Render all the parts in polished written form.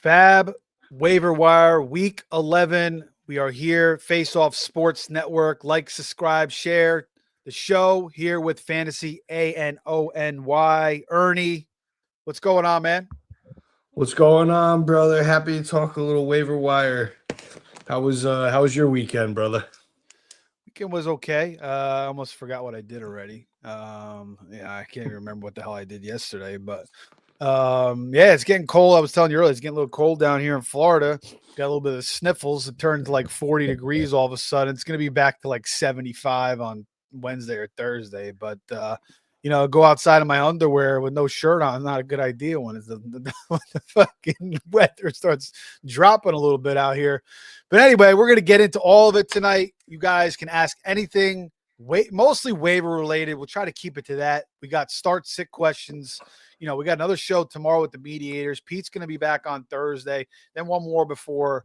FAAB Waiver Wire Week 11. We are here, Face Off Sports Network. Like, subscribe, share the show here with Fantasy ANONY. Ernie, what's going on, man? What's going on, brother? Happy to talk a little waiver wire. How was your weekend, brother? Weekend was okay. I almost forgot what I did already. I can't even remember what the hell I did yesterday, but it's getting cold. I was telling you earlier, it's getting a little cold down here in Florida. Got a little bit of sniffles. It turned to like 40 degrees all of a sudden. It's going to be back to like 75 on Wednesday or Thursday. But, go outside in my underwear with no shirt on, not a good idea when when the fucking weather starts dropping a little bit out here. But anyway, we're going to get into all of it tonight. You guys can ask anything, mostly waiver related. We'll try to keep it to that. We got start sit questions. We got another show tomorrow with the mediators. Pete's going to be back on Thursday, then one more before,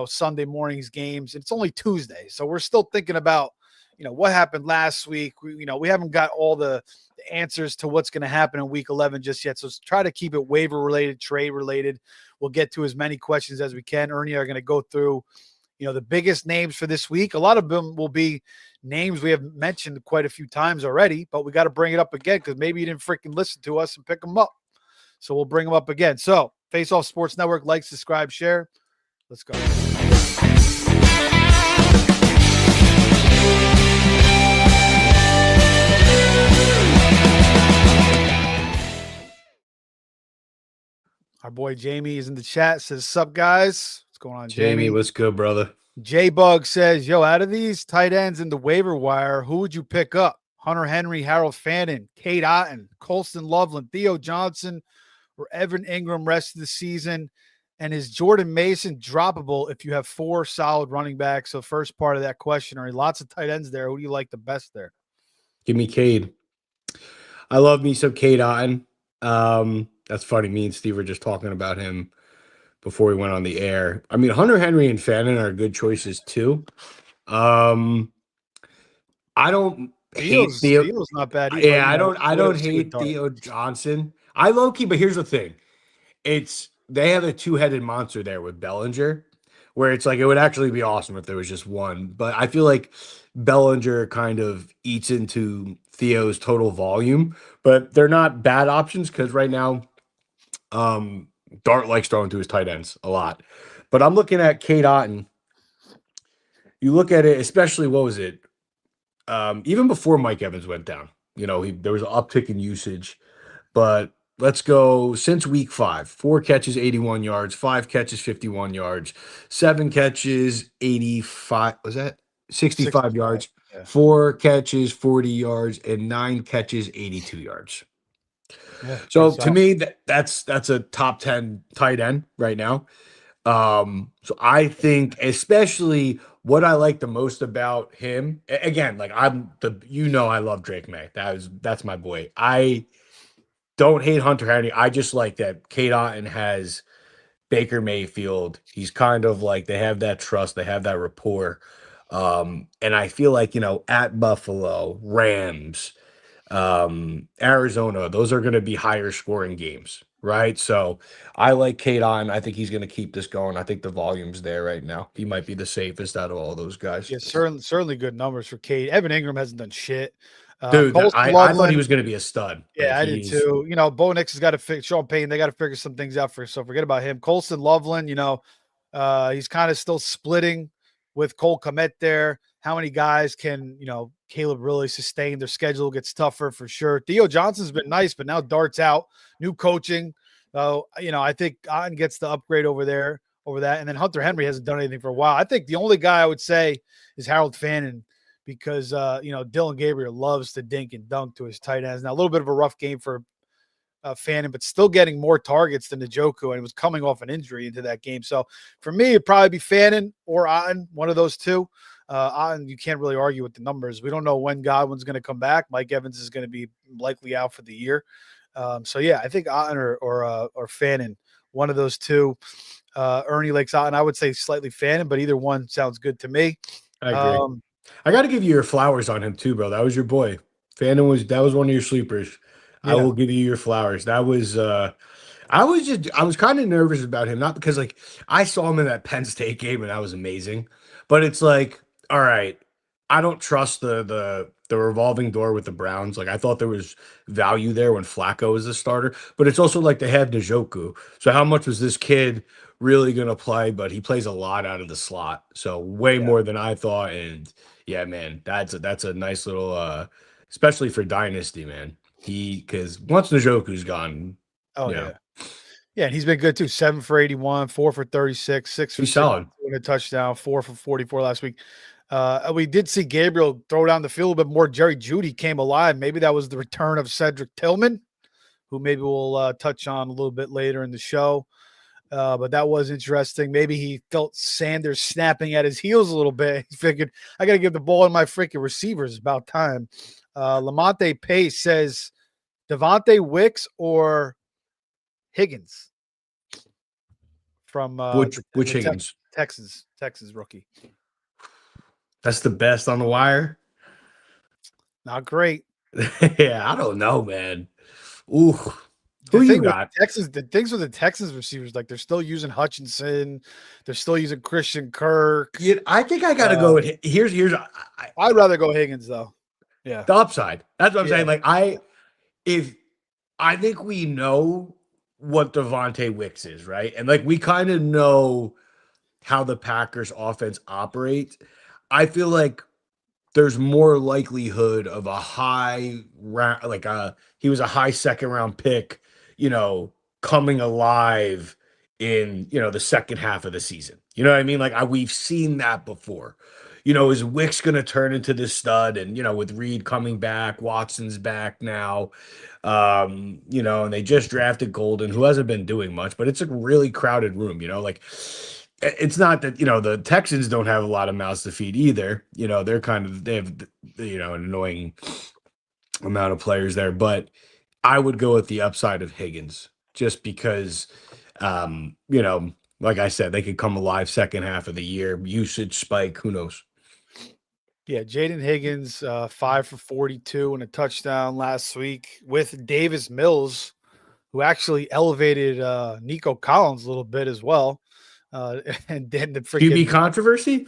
Sunday morning's games. It's only Tuesday. So we're still thinking about, what happened last week. We haven't got all the answers to what's going to happen in week 11 just yet. So let's try to keep it waiver related, trade related. We'll get to as many questions as we can. Ernie are going to go through, the biggest names for this week. A lot of them will be names we have mentioned quite a few times already, but we got to bring it up again because maybe you didn't freaking listen to us and pick them up. So we'll bring them up again. So Face Off Sports Network, like, subscribe, share. Let's go. Our boy Jamie is in the chat, says, sup, guys? What's going on, Jamie? What's good, brother? J-Bug says, out of these tight ends in the waiver wire, who would you pick up? Hunter Henry, Harold Fannin, Cade Otton, Colston Loveland, Theo Johnson, or Evan Ingram rest of the season? And is Jordan Mason droppable if you have four solid running backs? So first part of that question, are lots of tight ends there. Who do you like the best there? Give me Cade. I love me some Cade Otton. That's funny. Me and Steve were just talking about him before we went on the air. I mean, Hunter Henry and Fannin are good choices too. I don't hate Theo. Theo's not bad either. Yeah, I don't hate Theo Johnson. I low key, but here's the thing: they have a two-headed monster there with Bellinger, where it's like it would actually be awesome if there was just one. But I feel like Bellinger kind of eats into Theo's total volume, but they're not bad options because right now, Dart likes throwing to his tight ends a lot. But I'm looking at Cade Otton. You look at it, especially what was it? Even before Mike Evans went down, there was an uptick in usage. But let's go since week 5. 4 catches, 81 yards. 5 catches, 51 yards. 7 catches, 85. Was that 65 yards? Yeah. 4 catches, 40 yards, and 9 catches, 82 yards. Yeah, so to me, that's a top 10 tight end right now. So I think especially what I like the most about him, again, like I love Drake May. That's my boy. I don't hate Hunter Henry. I just like that Cade Otton has Baker Mayfield. He's kind of like they have that trust, they have that rapport. And I feel like, at Buffalo, Rams, Arizona, those are going to be higher scoring games, right? So I like Cade Otton. I think he's going to keep this going. I think the volume's there right now. He might be the safest out of all those guys. Yeah, certainly good numbers for Cade. Evan Ingram hasn't done shit. Dude, I thought he was going to be a stud. Yeah, I did too. Bo Nix has got to fix Sean Payton. They got to figure some things out so forget about him. Colston Loveland, he's kind of still splitting with Cole Kmet there. How many guys can, Caleb really sustain? Their schedule gets tougher for sure. Theo Johnson's been nice, but now Dart's out. New coaching. So, I think Otton gets the upgrade over that. And then Hunter Henry hasn't done anything for a while. I think the only guy I would say is Harold Fannin because, Dylan Gabriel loves to dink and dunk to his tight ends. Now, a little bit of a rough game for Fannin, but still getting more targets than Njoku, and he was coming off an injury into that game. So for me, it'd probably be Fannin or Otton, one of those two. Otton, you can't really argue with the numbers. We don't know when Godwin's going to come back. Mike Evans is going to be likely out for the year. I think Otton or Fannin, one of those two. Ernie likes Otton. I would say slightly Fannin, but either one sounds good to me. I agree. I got to give you your flowers on him too, bro. That was your boy. Fannin was one of your sleepers. Yeah. I will give you your flowers. That was I was kind of nervous about him, not because like I saw him in that Penn State game and that was amazing, but it's like, all right, I don't trust the revolving door with the Browns. Like I thought there was value there when Flacco was the starter, but it's also like they have Njoku. So how much was this kid really gonna play? But he plays a lot out of the slot, so way Yeah. more than I thought. And yeah, man, that's a nice little especially for Dynasty, man. Because once Njoku's gone, Oh you know, yeah. Yeah, and he's been good too. 7 for 81, 4 for 36, 6 for he's 6 solid. and a touchdown, 4 for 44 last week. We did see Gabriel throw down the field a bit more. Jerry Jeudy came alive. Maybe that was the return of Cedric Tillman, who maybe we'll touch on a little bit later in the show. But that was interesting. Maybe he felt Sanders snapping at his heels a little bit. He figured, I got to give the ball to my freaking receivers. It's about time. Lamonte Pace says, Devontae Wicks or Higgins from Which Higgins? Texas rookie. That's the best on the wire. Not great. Yeah, I don't know, man. Ooh, The who you thing with got? the things with the Texans receivers, like they're still using Hutchinson, they're still using Christian Kirk. Yeah, I think I gotta go with here's I'd rather go Higgins though. Yeah, the upside. That's what I'm yeah, saying. Like if I think we know what Devontae Wicks is, right? And like we kind of know how the Packers offense operates. I feel like there's more likelihood of a high round, like he was a high second round pick, you know, coming alive in the second half of the season. You know what I mean? Like we've seen that before. Is Wicks going to turn into this stud? And with Reed coming back, Watson's back now. And they just drafted Golden, who hasn't been doing much, but it's a really crowded room. Like it's not that the Texans don't have a lot of mouths to feed either. They have an annoying amount of players there, but I would go with the upside of Higgins just because like I said, they could come alive second half of the year, usage spike, who knows. yeah. Jaden Higgins, 5 for 42 and a touchdown last week with Davis Mills, who actually elevated Nico Collins a little bit as well. And then the freaking QB controversy.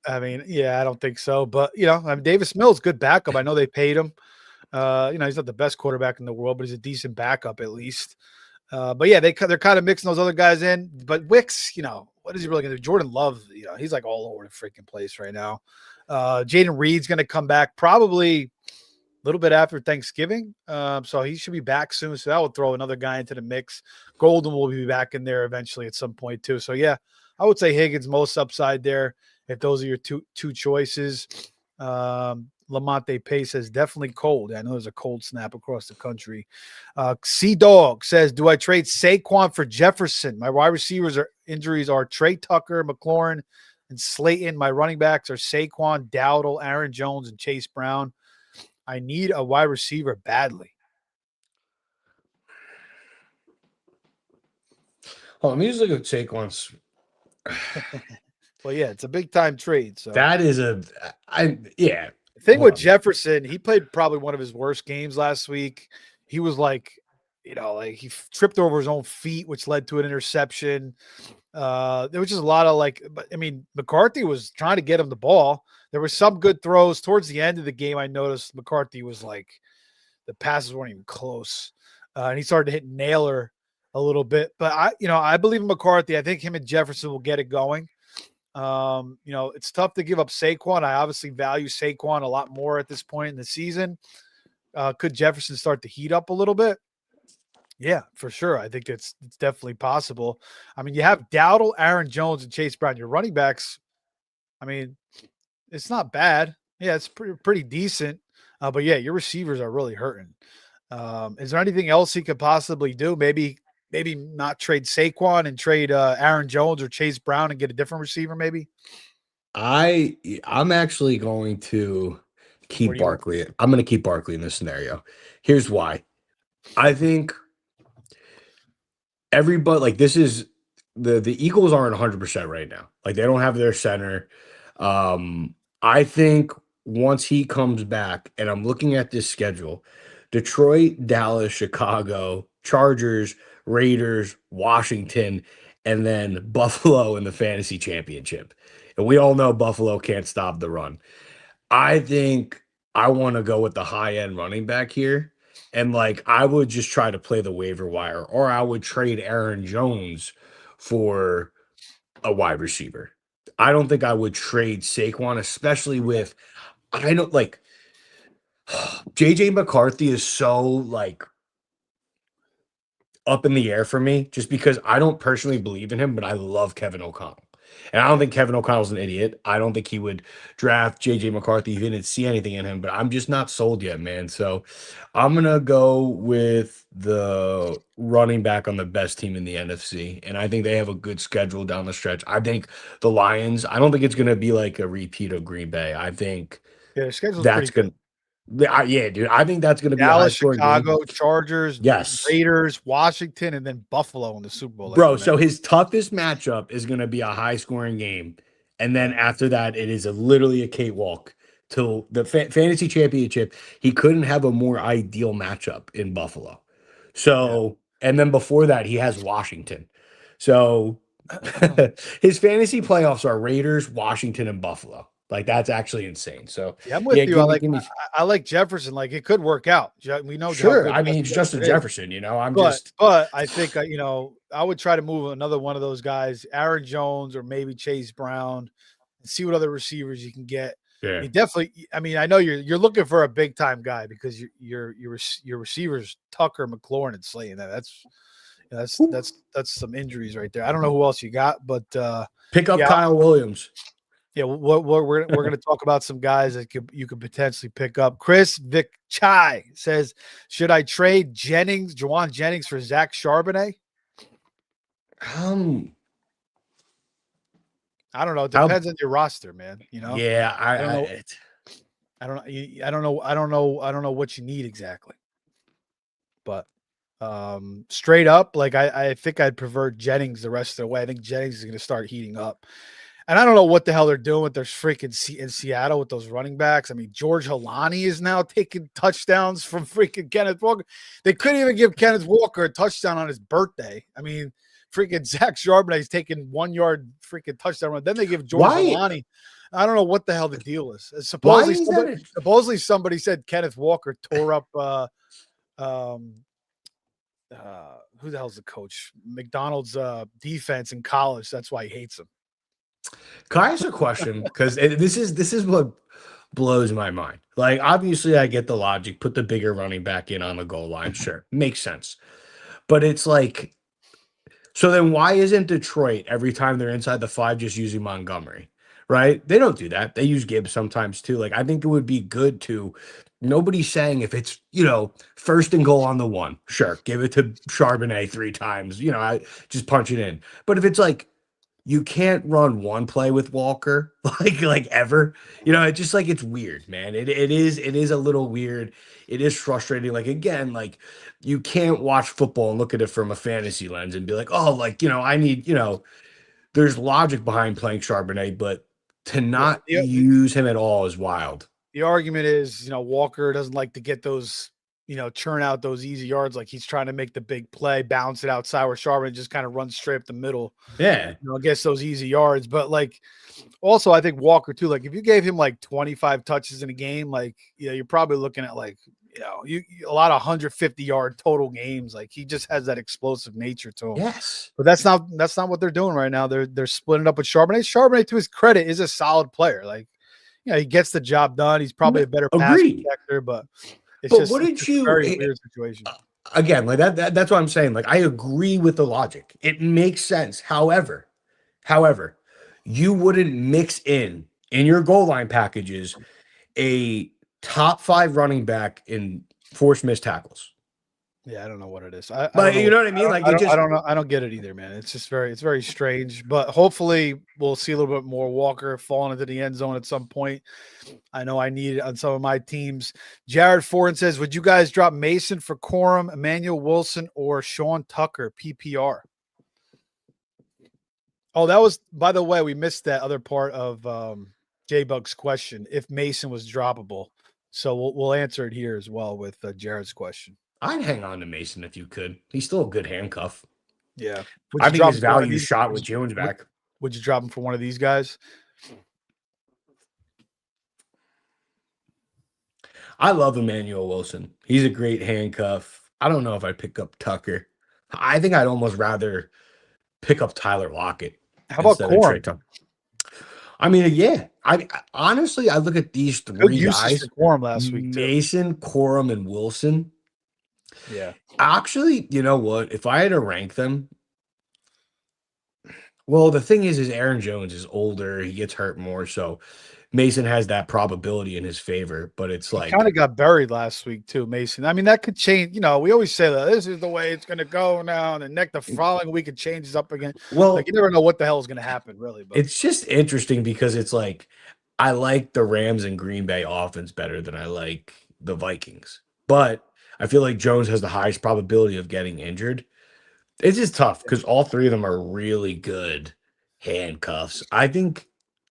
I mean, yeah, I don't think so, but Davis Mills, good backup. I know they paid him. He's not the best quarterback in the world, but he's a decent backup at least. But yeah, they're kind of mixing those other guys in. But Wicks, what is he really going to do? Jordan Love, he's like all over the freaking place right now. Jaden Reed's going to come back probably a little bit after Thanksgiving. So he should be back soon. So that will throw another guy into the mix. Golden will be back in there eventually at some point too. So yeah, I would say Higgins most upside there if those are your two choices. Lamonte Pace says definitely cold. I know there's a cold snap across the country. C-Dog says, do I trade Saquon for Jefferson? My wide receivers injuries are Trey Tucker, McLaurin, and Slayton. My running backs are Saquon, Dowdle, Aaron Jones, and Chase Brown. I need a wide receiver badly. Oh, let me just look at Saquon's. Well, yeah, it's a big time trade. So that is yeah. The thing with Jefferson, he played probably one of his worst games last week. He was like, he tripped over his own feet, which led to an interception. There was just a lot of McCarthy was trying to get him the ball. There were some good throws towards the end of the game. I noticed McCarthy was like, the passes weren't even close. And he started to hit Naylor a little bit, but I believe in McCarthy. I think him and Jefferson will get it going. It's tough to give up Saquon. I obviously value Saquon a lot more at this point in the season. Could Jefferson start to heat up a little bit? Yeah, for sure. I think it's definitely possible. I mean, you have Dowdle, Aaron Jones, and Chase Brown. Your running backs, I mean, it's not bad. Yeah, it's pretty decent. But yeah, your receivers are really hurting. Is there anything else he could possibly do? Maybe not trade Saquon and trade Aaron Jones or Chase Brown and get a different receiver, maybe? I'm actually going to keep Barkley. I'm going to keep Barkley in this scenario. Here's why. I think everybody, like, this is the Eagles aren't 100% right now. Like, they don't have their center. I think once he comes back, and I'm looking at this schedule, Detroit, Dallas, Chicago, Chargers, Raiders, Washington, and then Buffalo in the fantasy championship. And we all know Buffalo can't stop the run. I think I want to go with the high end running back here. And like, I would just try to play the waiver wire, or I would trade Aaron Jones for a wide receiver. I don't think I would trade Saquon, especially with, I don't like, JJ McCarthy is so like up in the air for me just because I don't personally believe in him, but I love Kevin O'Connell. And I don't think Kevin O'Connell's an idiot. I don't think he would draft JJ McCarthy if he didn't see anything in him, but I'm just not sold yet, man. So I'm going to go with the running back on the best team in the NFC. And I think they have a good schedule down the stretch. I think the Lions, I don't think it's going to be like a repeat of Green Bay. I think their schedule's that's pretty good. going to, yeah, dude. I think that's going to be a high Dallas, scoring game. Chicago, Chargers, Yes. Raiders, Washington, and then Buffalo in the Super Bowl. Bro, so his toughest matchup is going to be a high scoring game. And then Yeah. after that, it is literally a cakewalk till the fantasy championship. He couldn't have a more ideal matchup in Buffalo. So, and then before that, he has Washington. So his fantasy playoffs are Raiders, Washington, and Buffalo. Like, that's actually insane. So, Yeah, I'm with you. give me. I like Jefferson. Like, it could work out. We know. Sure. I mean, it's Justin Jefferson, you know, but I think, I would try to move another one of those guys, Aaron Jones or maybe Chase Brown, and see what other receivers you can get. Yeah. You definitely. I mean, I know you're looking for a big time guy because your receivers Tucker, McLaurin, and Slayton. That's some injuries right there. I don't know who else you got, but pick up Kyle Williams. Yeah, we're going to talk about some guys that you could potentially pick up. Chris Vic Chai says, should I trade Juwan Jennings for Zach Charbonnet? I don't know. It depends on your roster, man. You know. Yeah, I don't know what you need exactly. But straight up, like I think I'd prefer Jennings the rest of the way. I think Jennings is going to start heating up. And I don't know what the hell they're doing with their freaking in Seattle with those running backs. I mean, George Halani is now taking touchdowns from freaking Kenneth Walker. They couldn't even give Kenneth Walker a touchdown on his birthday. I mean, freaking Zach Charbonnet is taking 1 yard freaking touchdown run. Then they give George Halani. I don't know what the hell the deal is. Supposedly somebody said Kenneth Walker tore up who the hell's the coach? McDonald's defense in college. That's why he hates him. Can I ask a question? Because this is what blows my mind. Like, obviously, I get the logic. Put the bigger running back in on the goal line. Sure, makes sense. But it's like, so then why isn't Detroit every time they're inside the 5 just using Montgomery? Right? They don't do that. They use Gibbs sometimes too. Like, I think it would be good to. Nobody's saying if it's, first and goal on the 1, sure, give it to Charbonnet 3 times. I just punch it in. But if it's like, you can't run one play with Walker like ever. It's just like, it's weird, man. It is a little weird. It is frustrating. Like, again, like, you can't watch football and look at it from a fantasy lens and be like, oh, like, I need, there's logic behind playing Charbonnet, but to not use him at all is wild. The argument is, Walker doesn't like to get those, churn out those easy yards. Like, he's trying to make the big play, bounce it outside where Charbonnet just kind of runs straight up the middle. Yeah. Gets those easy yards. But like, also I think Walker too, like if you gave him like 25 touches in a game, like, you're probably looking at like, a lot of 150-yard total games. Like, he just has that explosive nature to him. Yes. But that's not what they're doing right now. They're splitting up with Charbonnet. Charbonnet, to his credit, is a solid player. Like, he gets the job done. He's probably a better pass protector, but it's a very weird situation. Again, like that's what I'm saying. Like, I agree with the logic. It makes sense. However, you wouldn't mix in your goal line packages a top 5 running back in forced missed tackles. Yeah, I don't know what it is. You know what I mean? Like, I don't know. I don't get it either, man. It's just very strange. But hopefully, we'll see a little bit more Walker falling into the end zone at some point. I know I need it on some of my teams. Jared Foran says, "Would you guys drop Mason for Corum, Emmanuel Wilson, or Sean Tucker PPR?" Oh, that was, by the way, we missed that other part of J Bug's question. If Mason was droppable, so we'll answer it here as well with Jared's question. I'd hang on to Mason if you could. He's still a good handcuff. Yeah. I think his value shot with Jones back. Would you drop him for one of these guys? I love Emmanuel Wilson. He's a great handcuff. I don't know if I'd pick up Tucker. I think I'd almost rather pick up Tyler Lockett How about instead of Trey Corum? Tucker. I mean, yeah. I honestly, I look at these Good three usage guys: for Corum last week too. Mason, Corum, and Wilson. Yeah. Actually, you know what? If I had to rank them, well, the thing is Aaron Jones is older. He gets hurt more, so Mason has that probability in his favor. But it's He like kind of got buried last week too, Mason. I mean, that could change. You know, we always say that this is the way it's going to go now, and the following week it changes up again. Well, like you never know what the hell is going to happen, really. But it's just interesting because it's like I like the Rams and Green Bay offense better than I like the Vikings, but I feel like Jones has the highest probability of getting injured. It's just tough because all three of them are really good handcuffs. I think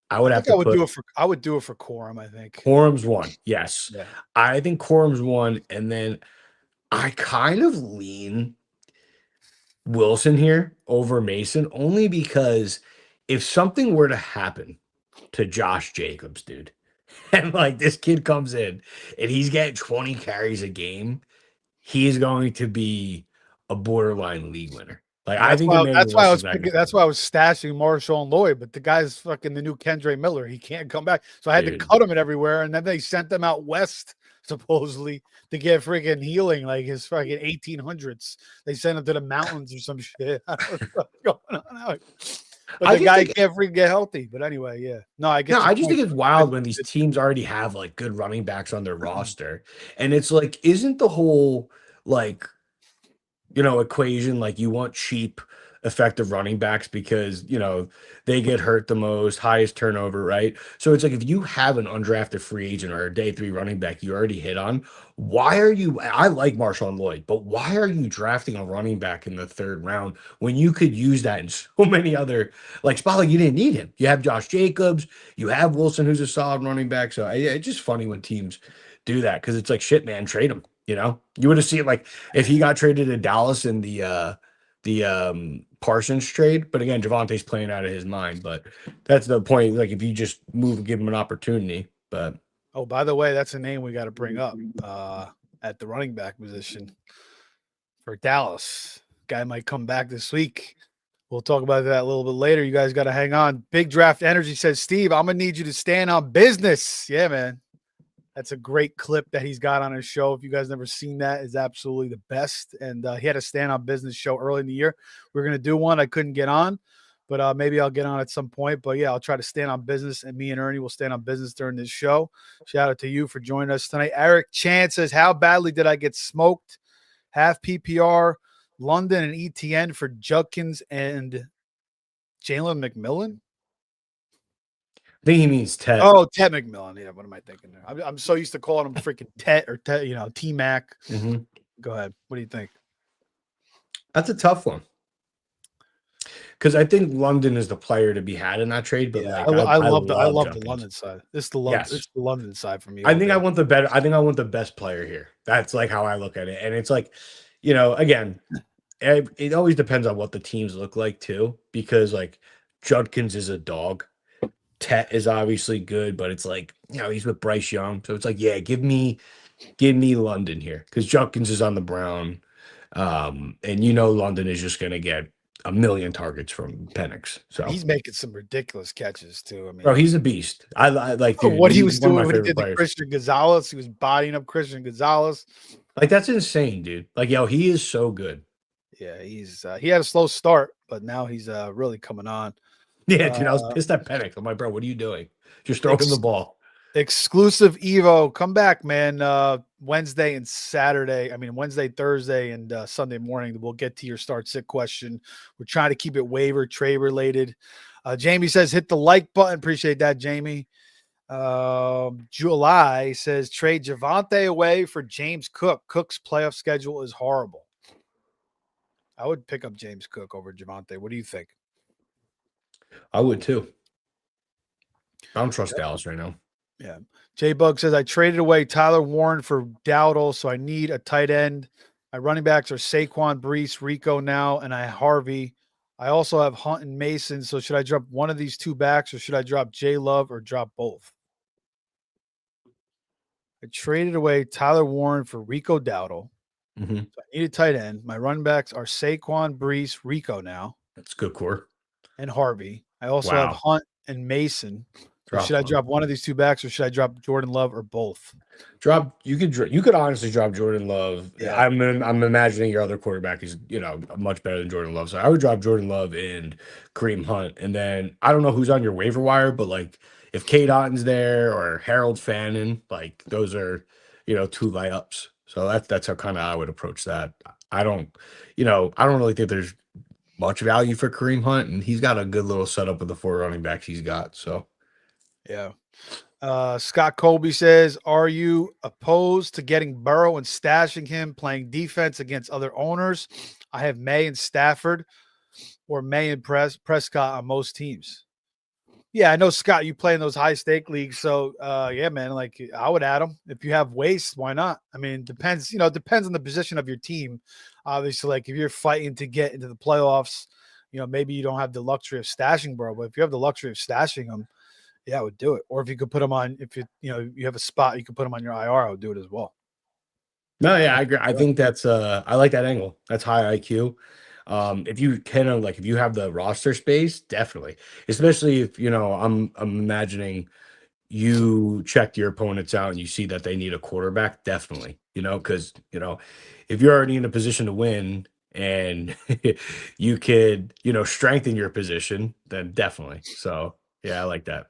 I would have to put I would do it for Corum. I think Corum's one. Yes, yeah. I think Corum's one, and then I kind of lean Wilson here over Mason only because if something were to happen to Josh Jacobs, dude, and like this kid comes in and he's getting 20 carries a game, he's going to be a borderline league winner. Like And I think Emmanuel Wilson's that good. that's why I was stashing Marshall and Lloyd, but the guy's fucking the new Kendre Miller. He can't come back. So I had to cut him in everywhere. And then they sent them out west, supposedly, to get freaking healing, like his fucking 1800s. They sent him to the mountains or some shit. I don't know what's going on out. But the guy can't freaking get healthy. But anyway, yeah. No, I get I just think it's wild when these teams already have like good running backs on their roster. And it's like, isn't the whole like equation like you want cheap, effective running backs because they get hurt the most, highest turnover, right? So it's like if you have an undrafted free agent or a day 3 running back you already hit on, why are you? I like Marshall Lloyd, but why are you drafting a running back in the 3rd round when you could use that in so many other spots? Like you didn't need him. You have Josh Jacobs, you have Wilson, who's a solid running back. So it's just funny when teams do that because it's like shit, man, trade him. You would have seen like if he got traded to Dallas in the Parsons trade, but again, Javante's playing out of his mind. But that's the point. Like if you just give him an opportunity. But by the way, that's a name we got to bring up at the running back position for Dallas. Guy might come back this week. We'll talk about that a little bit later. You guys got to hang on. Big Draft Energy says, Steve, I'm gonna need you to stand on business. Yeah, man. That's a great clip that he's got on his show. If you guys never seen that, is absolutely the best. And he had a stand on business show early in the year. We're going to do one. I couldn't get on, but maybe I'll get on at some point. But yeah, I'll try to stand on business, and me and Ernie will stand on business during this show. Shout out to you for joining us tonight. Eric Chan says, how badly did I get smoked? Half PPR, London and ETN for Judkins and Jalen McMillan. I think he means Ted. Oh, Ted McMillan. Yeah, what am I thinking there? I'm so used to calling him freaking Ted or Ted, T-Mac. Mm-hmm. Go ahead. What do you think? That's a tough one. Because I think London is the player to be had in that trade, but I love the London side. It's the London side for me. I think I want the best player here. That's like how I look at it. And it's like, again, it always depends on what the teams look like too, because like Judkins is a dog. Tet is obviously good, but it's like, he's with Bryce Young. So it's like, yeah, give me London here because Judkins is on the Brown. And London is just going to get a million targets from Penix. So he's making some ridiculous catches too. I mean, bro, he's a beast. I like dude, what he was doing when he did the Christian Gonzalez. He was bodying up Christian Gonzalez. Like that's insane, dude. Like, he is so good. Yeah, he had a slow start, but now he's really coming on. Yeah, dude, I was pissed at Penix. I'm like, bro, what are you doing? Just throw him the ball. Exclusive Evo, come back, man. Wednesday, Thursday, and Sunday morning. We'll get to your start sit question. We're trying to keep it waiver trade related. Jamie says, hit the like button. Appreciate that, Jamie. July says, trade Javonte away for James Cook. Cook's playoff schedule is horrible. I would pick up James Cook over Javonte. What do you think? I would too. I don't trust Dallas right now. Yeah. J Bug says, I traded away Tyler Warren for Dowdle, so I need a tight end My running backs are Saquon, Brees, Rico now, and I Harvey. I also have Hunt and Mason. So should I drop one of these two backs, or should I drop J Love or drop both? I traded away Tyler Warren for Rico Dowdle. Mm-hmm. So I need a tight end. My running backs are Saquon, Brees, Rico now, That's a good core. and Harvey. I also have Wow. Hunt and Mason. So Drop should I one. drop one of these two backs, or should I drop Jordan Love or both? You could honestly drop Jordan Love. Yeah. I'm imagining your other quarterback is much better than Jordan Love. So I would drop Jordan Love and Kareem Hunt, and then I don't know who's on your waiver wire, but like if Kate Otton's there or Harold Fannin, like those are two layups. So that's how kind of I would approach that. I don't I don't really think there's much value for Kareem Hunt, and he's got a good little setup with the 4 running backs he's got. So Yeah. Scott Colby says, are you opposed to getting Burrow and stashing him playing defense against other owners? I have May and Stafford or May and Prescott on most teams. Yeah, I know, Scott, you play in those high stake leagues. So, yeah, man, like I would add them. If you have waste, why not? I mean, depends on the position of your team. Obviously, like if you're fighting to get into the playoffs, maybe you don't have the luxury of stashing Burrow, but if you have the luxury of stashing them, yeah, I would do it. Or if you could put them on, if you have a spot, you could put them on your IR. I would do it as well. no, yeah, I agree. I think that's I like that angle. That's high IQ. If you can if you have the roster space, definitely. Especially if I'm imagining you check your opponents out and you see that they need a quarterback, definitely. Because if you're already in a position to win and you could strengthen your position, then definitely. So yeah, I like that.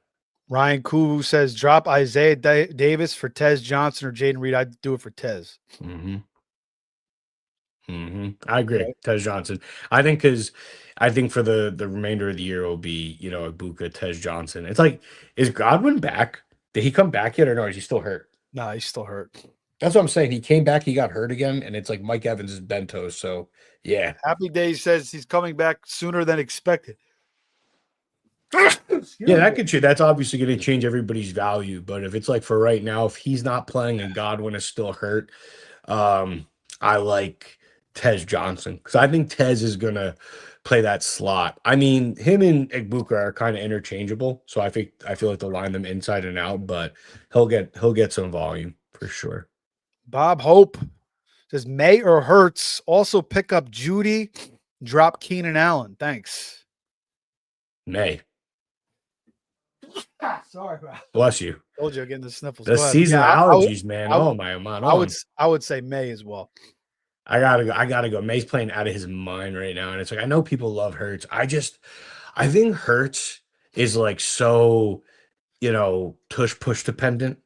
Ryan Kuvu says, drop Isaiah Davis for Tez Johnson or Jaden Reed. I'd do it for Tez. Mm-hmm. Mm-hmm. I agree. Right? Tez Johnson. I think for the remainder of the year will be, Ibuka, Tez Johnson. It's like, is Godwin back? Did he come back yet or no? Is he still hurt? No, he's still hurt. That's what I'm saying. He came back, he got hurt again, and it's like Mike Evans is bento. So yeah. Happy Days says he's coming back sooner than expected. Yeah, that's obviously going to change everybody's value. But if it's like for right now, if he's not playing and Godwin is still hurt, I like Tez Johnson because I think Tez is going to play that slot. I mean, him and Igbuka are kind of interchangeable, so I feel like they'll line them inside and out. But he'll get some volume for sure. Bob Hope says May or Hurts. Also pick up Judy, drop Keenan Allen. Thanks. May. Sorry, bro. Bless you. Told you again the sniffles. The season allergies, man. I would say May as well. I gotta go. May's playing out of his mind right now, and it's like I know people love Hurts. I think Hurts is like so, tush push dependent.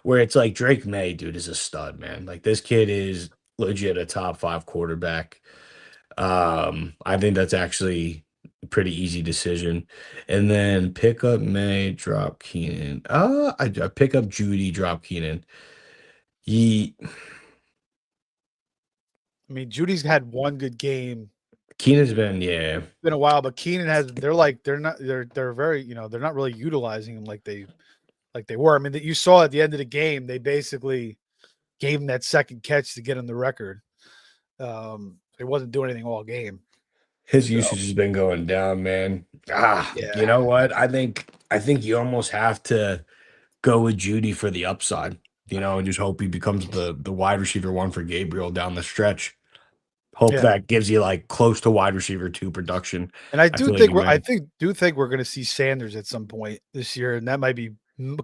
Where it's like Drake May, dude, is a stud, man. Like this kid is legit a top 5 quarterback. I think that's actually a pretty easy decision. And then pick up May, drop Keenan. I pick up Judy, drop Keenan. I mean, Judy's had one good game. Keenan's been a while, but Keenan they're very, they're not really utilizing him like they were. I mean, that you saw at the end of the game, they basically gave him that second catch to get him the record. He wasn't doing anything all game. His usage has been going down, man. Yeah. You know what? I think you almost have to go with Judy for the upside, and just hope he becomes the wide receiver 1 for Gabriel down the stretch. Hope that gives you like close to wide receiver 2 production. And I think we're going to see Sanders at some point this year, and that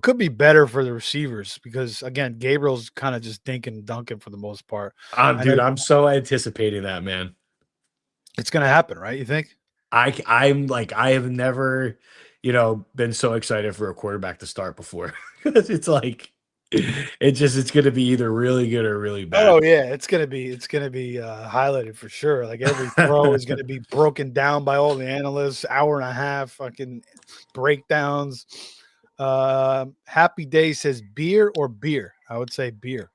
could be better for the receivers because again, Gabriel's kind of just dinking and dunking for the most part. Dude, I'm so anticipating that, man. It's going to happen, right? You think? I'm like I have never, been so excited for a quarterback to start before because it's like it's going to be either really good or really bad. Oh yeah, it's going to be highlighted for sure. Like every throw is going to be broken down by all the analysts, hour and a half fucking breakdowns. Happy Day says beer or beer. I would say beer.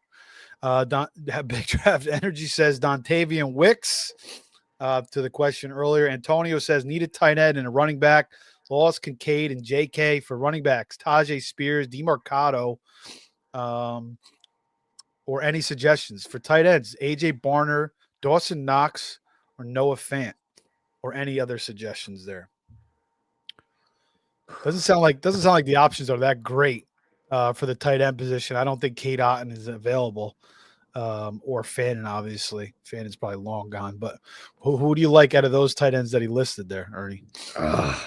Big Draft Energy says Dontavian Wicks. To the question earlier, Antonio says need a tight end and a running back. Lost Kincaid and JK for running backs. Tajay Spears, DeMarcado, or any suggestions for tight ends? AJ Barner, Dawson Knox, or Noah Fant, or any other suggestions there? Doesn't sound like the options are that great for the tight end position. I don't think Kate Otten is available, or Fannin. Obviously, Fannin's probably long gone. But who do you like out of those tight ends that he listed there, Ernie? I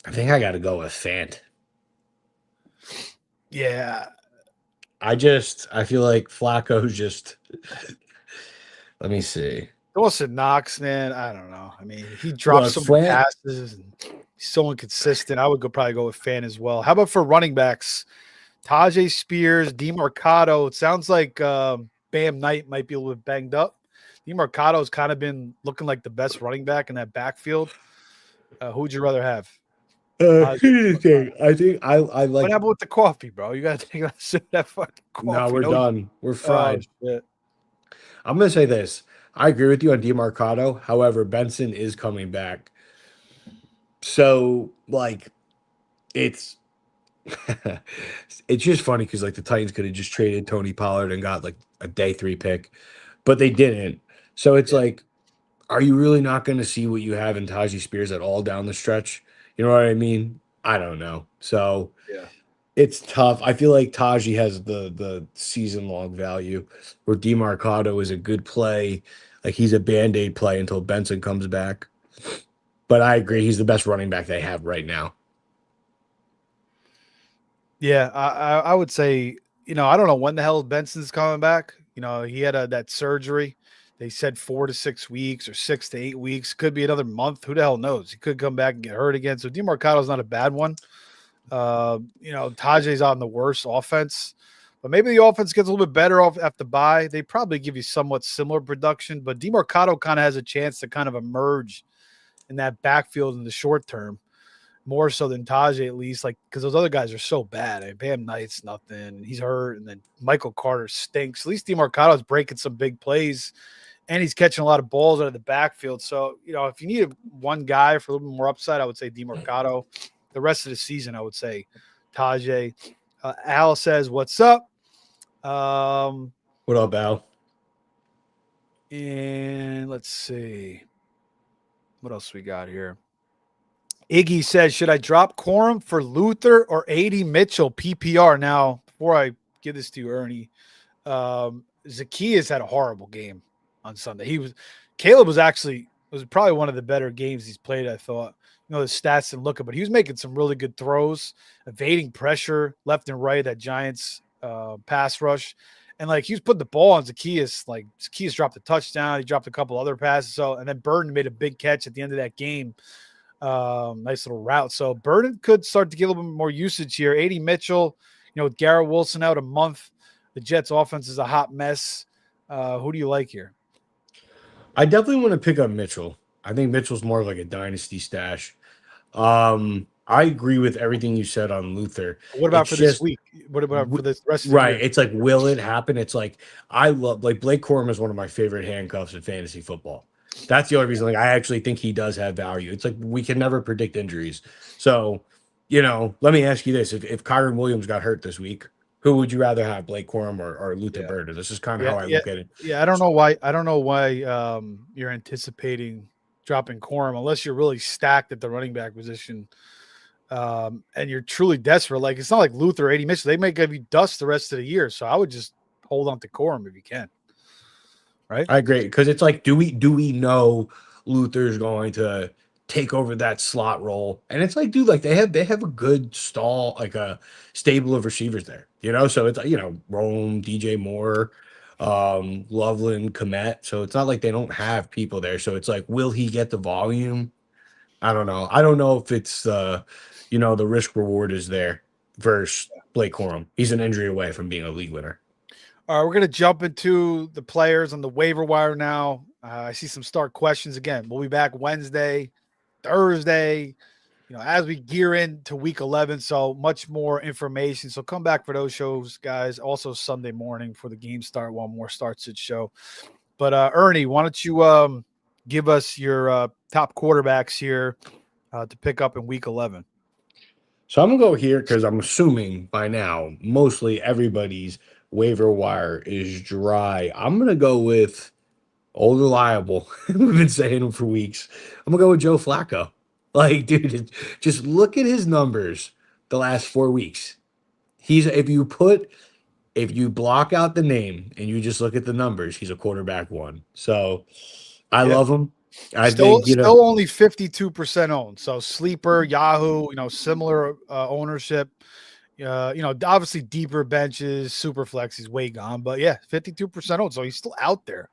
think I got to go with Fant. Yeah, I feel like Flacco's just. Let me see. Dawson Knox, man. I don't know. I mean, he drops some passes and he's so inconsistent. I would probably go with Fan as well. How about for running backs? Tajay Spears, DeMarcado. It sounds like Bam Knight might be a little bit banged up. DeMarcado's kind of been looking like the best running back in that backfield. Who would you rather have? Here's the thing. I think I like. What happened with the coffee, bro? You got to take that fucking coffee. No, we're done. We're fried. Oh, I'm going to say this. I agree with you on DeMarcado. However, Benson is coming back. So, like, it's it's just funny because, like, the Titans could have just traded Tony Pollard and got, like, a day 3 pick, but they didn't. So it's like, are you really not going to see what you have in Tajay Spears at all down the stretch? You know what I mean? I don't know. So, yeah. It's tough. I feel like Tajay has the season-long value, where DeMarcado is a good play. Like, he's a Band-Aid play until Benson comes back. But I agree, he's the best running back they have right now. Yeah, I would say, I don't know when the hell Benson's coming back. He had that surgery. They said 4 to 6 weeks or 6 to 8 weeks. Could be another month. Who the hell knows? He could come back and get hurt again. So DeMarcado's not a bad one. Tajay's on the worst offense, but maybe the offense gets a little bit better off after the bye. They probably give you somewhat similar production, but DeMarcado kind of has a chance to kind of emerge in that backfield in the short term, more so than Tajay, at least, like, because those other guys are so bad. I mean, Bam Knight's nothing. He's hurt, and then Michael Carter stinks. At least DeMarcado's breaking some big plays, and he's catching a lot of balls out of the backfield. So, if you need one guy for a little bit more upside, I would say DeMarcado. The rest of the season, I would say Tajay. Al says, "What's up?" What up, Al? And let's see. What else we got here? Iggy says, should I drop Corum for Luther or AD Mitchell PPR? Now, before I give this to you, Ernie, Zacchaeus had a horrible game on Sunday. Caleb was probably one of the better games he's played, I thought. The stats didn't look it, but he was making some really good throws, evading pressure left and right, that Giants pass rush. And, like, he was putting the ball on Zacchaeus. Like, Zacchaeus dropped a touchdown. He dropped a couple other passes. And then Burden made a big catch at the end of that game. Nice little route. So Burden could start to get a little bit more usage here. AD Mitchell, with Garrett Wilson out a month, the Jets offense is a hot mess. Who do you like here? I definitely want to pick up Mitchell. I think Mitchell's more of like a dynasty stash. I agree with everything you said on Luther. What about for this week? What about for this rest of the year? Right. It's like, will it happen? It's like, I love, like, Blake Corum is one of my favorite handcuffs in fantasy football. That's the only reason. Like, I actually think he does have value. It's like, we can never predict injuries. So, let me ask you this. If Kyron Williams got hurt this week, who would you rather have, Blake Corum or Luther Burden? This is kind of how I look at it. Yeah, I don't know why you're anticipating dropping Corum unless you're really stacked at the running back position. And you're truly desperate. Like, it's not like Luther or AD Mitchell. They may give you dust the rest of the year. So I would just hold on to Corum if you can. Right? I agree. Because it's like, do we know Luther's going to take over that slot role? And it's like, dude, like, they have a good stall, like a stable of receivers there. So it's like, Rome, DJ Moore, Loveland, Komet. So it's not like they don't have people there. So it's like, will he get the volume? I don't know. I don't know if it's the risk reward is there versus Blake Corum. He's an injury away from being a league winner. All right, we're going to jump into the players on the waiver wire now. I see some start questions again. We'll be back Wednesday, Thursday, as we gear into week 11. So much more information. So come back for those shows, guys. Also Sunday morning for the game start. One more starts at show. But Ernie, why don't you give us your top quarterbacks here to pick up in week 11? So I'm going to go here because I'm assuming by now mostly everybody's waiver wire is dry. I'm gonna go with old reliable. We've been saying him for weeks. I'm gonna go with Joe Flacco. Like, dude, just look at his numbers the last 4 weeks. He's if you block out the name and you just look at the numbers, he's a quarterback one. So I Yeah. love him. I Still, think, still only 52% owned. So sleeper, Yahoo, similar ownership. Obviously deeper benches, super flex, he's way gone. But yeah, 52% owned. So he's still out there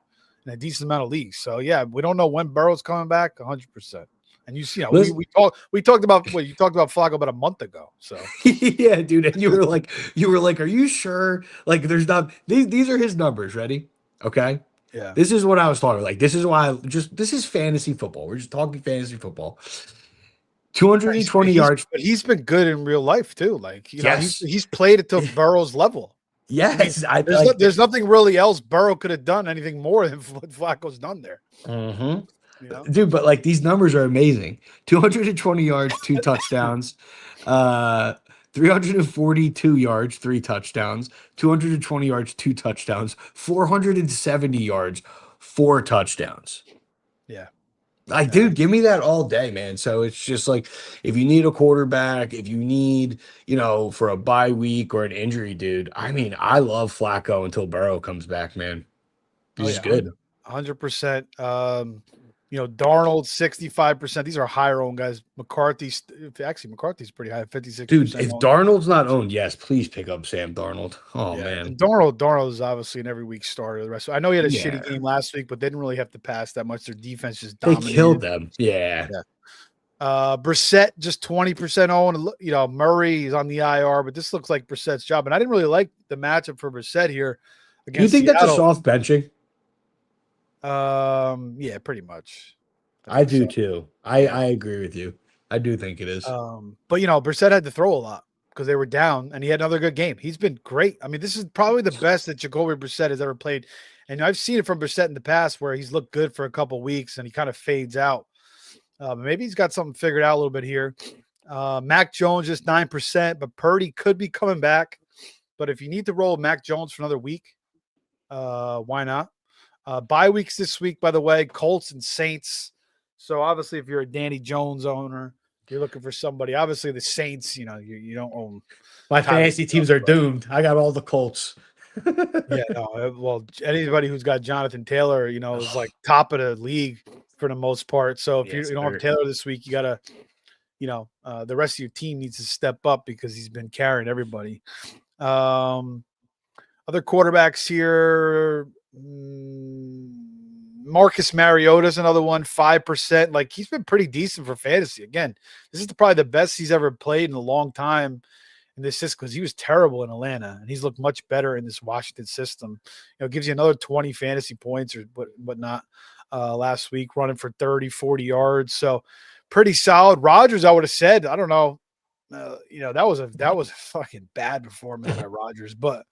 in a decent amount of leagues. So yeah, we don't know when Burrow's coming back, 100%. And listen, we talked about you talked about Flacco about a month ago. So yeah, dude. And you were like, are you sure? Like, there's not these are his numbers. Ready? Okay. yeah. This is what I was talking. Like, this is why this is fantasy football. We're just talking fantasy football. 220 yards. But he's been good in real life too. Like Yes. he's played it to Burrow's level. I mean, Yes. I like there's nothing really else Burrow could have done anything more than what Flacco's done there. Mhm. You know, Dude, but like these numbers are amazing. 220 yards, 2 touchdowns. 342 yards, 3 touchdowns. 220 yards, 2 touchdowns. 470 yards, 4 touchdowns. yeah. Like, No, dude, give me that all day, man. So it's just like if you need a quarterback, if you need, for a bye week or an injury, dude. I mean, I love Flacco until Burrow comes back, man. oh He's yeah, good. 100%. Darnold 65%. These are higher owned guys. McCarthy's pretty high, Dude, 56% if owned. Darnold's not owned, yes, please pick up Sam Darnold. Oh Yeah, man. and Darnold is obviously an every week starter. The rest, I know he had a shitty Yeah. game last week, but they didn't really have to pass that much. Their defense just They killed dominated. them. Yeah. Yeah. Brissett just 20% owned. Murray is on the IR, but this looks like Brissett's job. And I didn't really like the matchup for Brissett here You against think that's a Seattle. soft benching? Yeah, pretty much. I I think do so. too. Yeah. I agree with you. I do think it is. But Brissett had to throw a lot because they were down, and he had another good game. He's been great. I mean, this is probably the best that Jacoby Brissett has ever played, and I've seen it from Brissett in the past where he's looked good for a couple weeks and he kind of fades out. Maybe he's got something figured out a little bit here. Mac Jones just 9%, but Purdy could be coming back. But if you need to roll Mac Jones for another week, why not? Bye weeks this week, by the way, Colts and Saints. So obviously, if you're a Danny Jones owner, you're looking for somebody. Obviously, the Saints, you don't own My Tyler. fantasy teams are doomed. I got all the Colts. Yeah, no. Well, anybody who's got Jonathan Taylor, is like top of the league for the most part. So if Yes, you don't have sir. Taylor this week, you gotta, the rest of your team needs to step up because he's been carrying everybody. Other quarterbacks here. Marcus Mariota's another one, 5%. Like he's been pretty decent for fantasy. Again, this is probably the best he's ever played in a long time in this system because he was terrible in Atlanta and he's looked much better in this Washington system. It gives you another 20 fantasy points or whatnot last week, running for 30, 40 yards. So pretty solid. Rodgers, I would have said, I don't know. That was a fucking bad performance by Rodgers, but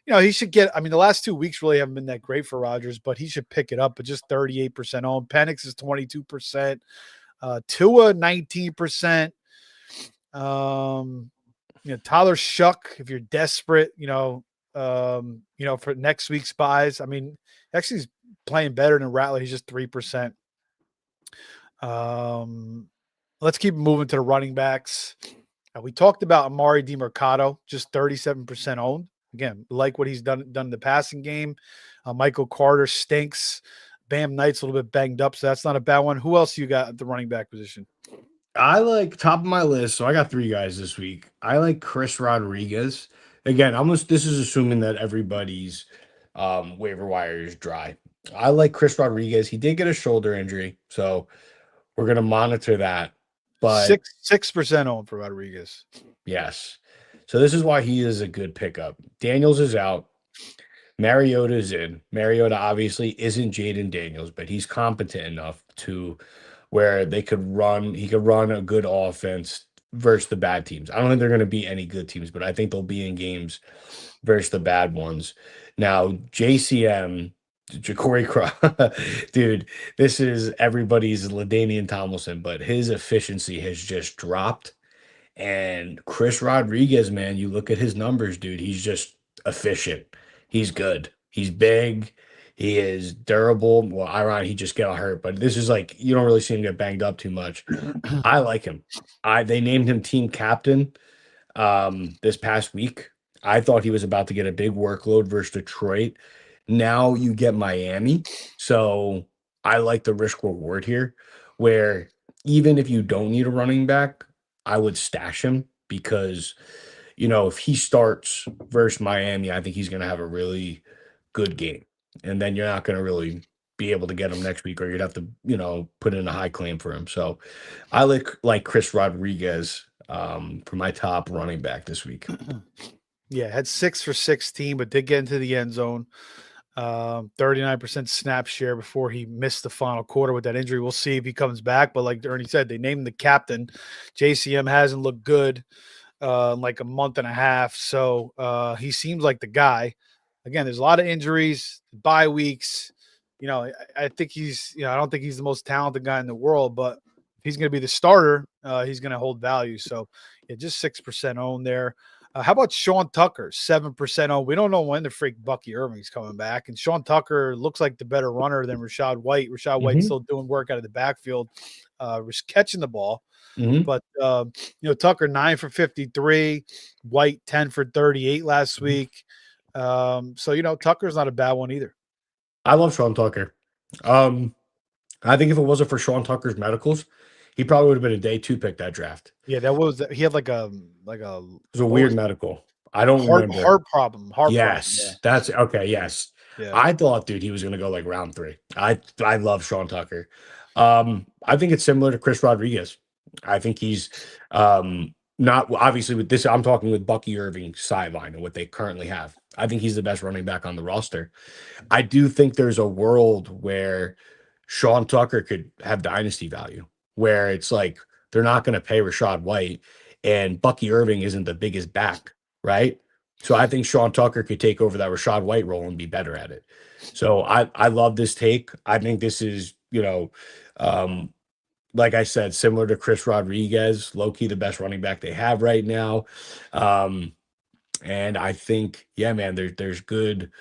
he should get. I mean, the last 2 weeks really haven't been that great for Rodgers, but he should pick it up. But just 38% owned. Penix is 22%. Tua 19%. Tyler Shuck, if you're desperate, for next week's buys. I mean, actually, he's playing better than Rattler. He's just 3%. Let's keep moving to the running backs. We talked about Amari DiMercato, just 37% owned. Again, like what he's done in the passing game. Michael Carter stinks. Bam Knight's a little bit banged up, so that's not a bad one. Who else you got at the running back position? I like top of my list. So I got 3 guys this week. I like Chris Rodriguez. Again, this is assuming that everybody's waiver wire is dry. I like Chris Rodriguez. He did get a shoulder injury, so we're gonna monitor that. But 6% owned for Rodriguez. yes. So this is why he is a good pickup. Daniels is out. Mariota's in. Mariota obviously isn't Jaden Daniels, but he's competent enough to where he could run a good offense versus the bad teams. I don't think they're going to be any good teams, but I think they'll be in games versus the bad ones. Now, JCM, Ja'Cory dude, this is everybody's LaDainian Tomlinson, but his efficiency has just dropped. And Chris Rodriguez, man, you look at his numbers, dude, he's just efficient. He's good. He's big. He is durable. Well, ironic, he just got hurt, but this is like you don't really see him get banged up too much. I like him. They named him team captain this past week. I thought he was about to get a big workload versus Detroit. Now you get Miami. So I like the risk reward here, where even if you don't need a running back, I would stash him because, if he starts versus Miami, I think he's going to have a really good game. And then you're not going to really be able to get him next week, or you'd have to, put in a high claim for him. So I like Chris Rodriguez for my top running back this week. Yeah, had 6 for 16, but did get into the end zone. 39% snap share before he missed the final quarter with that injury. We'll see if he comes back. But like Ernie said, they named the captain. JCM hasn't looked good like a month and a half. So he seems like the guy. Again, there's a lot of injuries, bye weeks. I think I don't think he's the most talented guy in the world, but if he's going to be the starter, he's going to hold value. So yeah, just 6% owned there. How about Sean Tucker, 7% owned? We don't know when the freak Bucky Irving's coming back. And Sean Tucker looks like the better runner than Rachaad White. Rachaad White's still doing work out of the backfield, catching the ball. But, Tucker, 9 for 53, White, 10 for 38 last week. So, Tucker's not a bad one either. I love Sean Tucker. I think if it wasn't for Sean Tucker's medicals, he probably would have been a day 2 pick that draft. Yeah, he had like a it was a weird medical. I don't remember. Heart problem. Yes. Yeah. That's okay. Yes. Yeah. I thought, dude, he was going to go like round 3. I love Sean Tucker. I think it's similar to Chris Rodriguez. I think he's not obviously with this. I'm talking with Bucky Irving's sideline and what they currently have. I think he's the best running back on the roster. I do think there's a world where Sean Tucker could have dynasty value, where it's like they're not going to pay Rachaad White and Bucky Irving isn't the biggest back, right? So I think Sean Tucker could take over that Rachaad White role and be better at it. So I love this take. I think this is, like I said, similar to Chris Rodriguez, low-key the best running back they have right now. And I think, yeah, man, there's good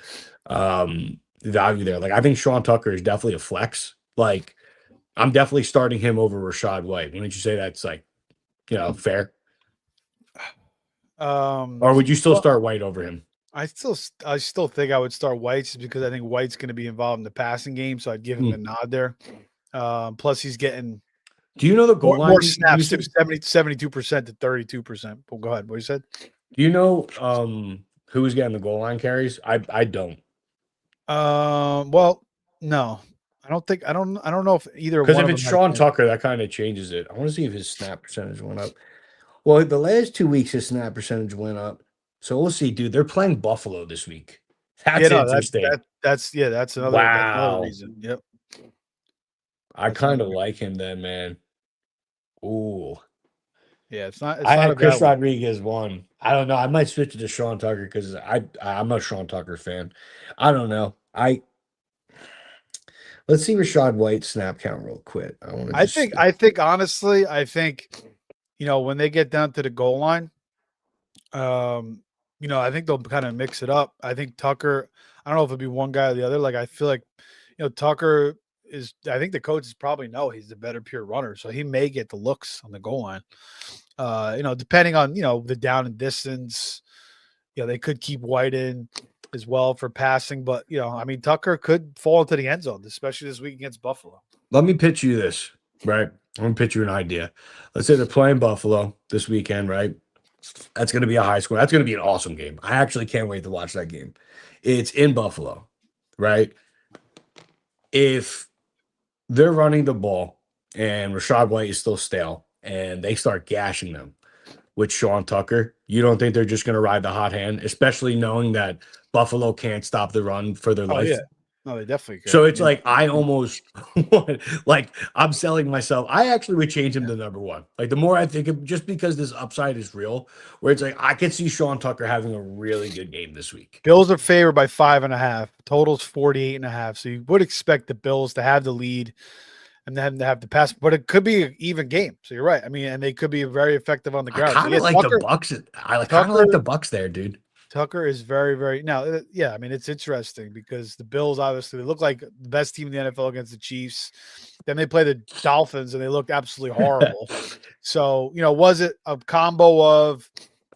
value there. Like I think Sean Tucker is definitely a flex. Like I'm definitely starting him over Rachaad White. Wouldn't you say that's like, fair? Or would you still start White over him? I still think I would start White just because I think White's going to be involved in the passing game, so I'd give him the nod there. Plus, he's getting. Do you know the goal line? More snaps too, 72% to 32%. Well, go ahead. What you said? Do you know who was getting the goal line carries? I don't. Well, no. I don't know if either one. Because if it's Sean Tucker, that kind of changes it. I want to see if his snap percentage went up. Well, the last 2 weeks his snap percentage went up. So we'll see, dude. They're playing Buffalo this week. That's interesting. That's another reason. Yep. I kind of like him then, man. Ooh. Yeah, it's not. I had Chris Rodriguez 1. I don't know. I might switch it to Sean Tucker because I'm a Sean Tucker fan. I don't know. Let's see Rachaad White's snap count real quick. I think honestly, when they get down to the goal line, I think they'll kind of mix it up. I think Tucker, I don't know if it'll be one guy or the other. Like I feel like, Tucker I think the coaches probably know he's the better pure runner, so he may get the looks on the goal line. Depending on the down and distance, they could keep White in as well for passing, but Tucker could fall into the end zone, especially this week against Buffalo. Let me pitch you this, right? I'm gonna pitch you an idea. Let's say they're playing Buffalo this weekend, right? That's gonna be a high score. That's gonna be an awesome game. I actually can't wait to watch that game. It's in Buffalo, right? If they're running the ball and Rachaad White is still stale and they start gashing them with Sean Tucker, you don't think they're just going to ride the hot hand, especially knowing that Buffalo can't stop the run for their life? Yeah. No, they definitely can. So it's like I almost like I'm selling myself. I actually would change him to number 1. Like the more I think of, just because this upside is real, where it's like I could see Sean Tucker having a really good game this week. Bills are favored by 5.5. Total's 48.5. So you would expect the Bills to have the lead and then to have the pass, but it could be an even game. So you're right. And they could be very effective on the ground. I kind of like the Bucks. I kind of like the Bucks there, dude. Tucker is very, very now. Yeah, I mean it's interesting because the Bills obviously they look like the best team in the NFL against the Chiefs. Then they play the Dolphins and they looked absolutely horrible. So was it a combo of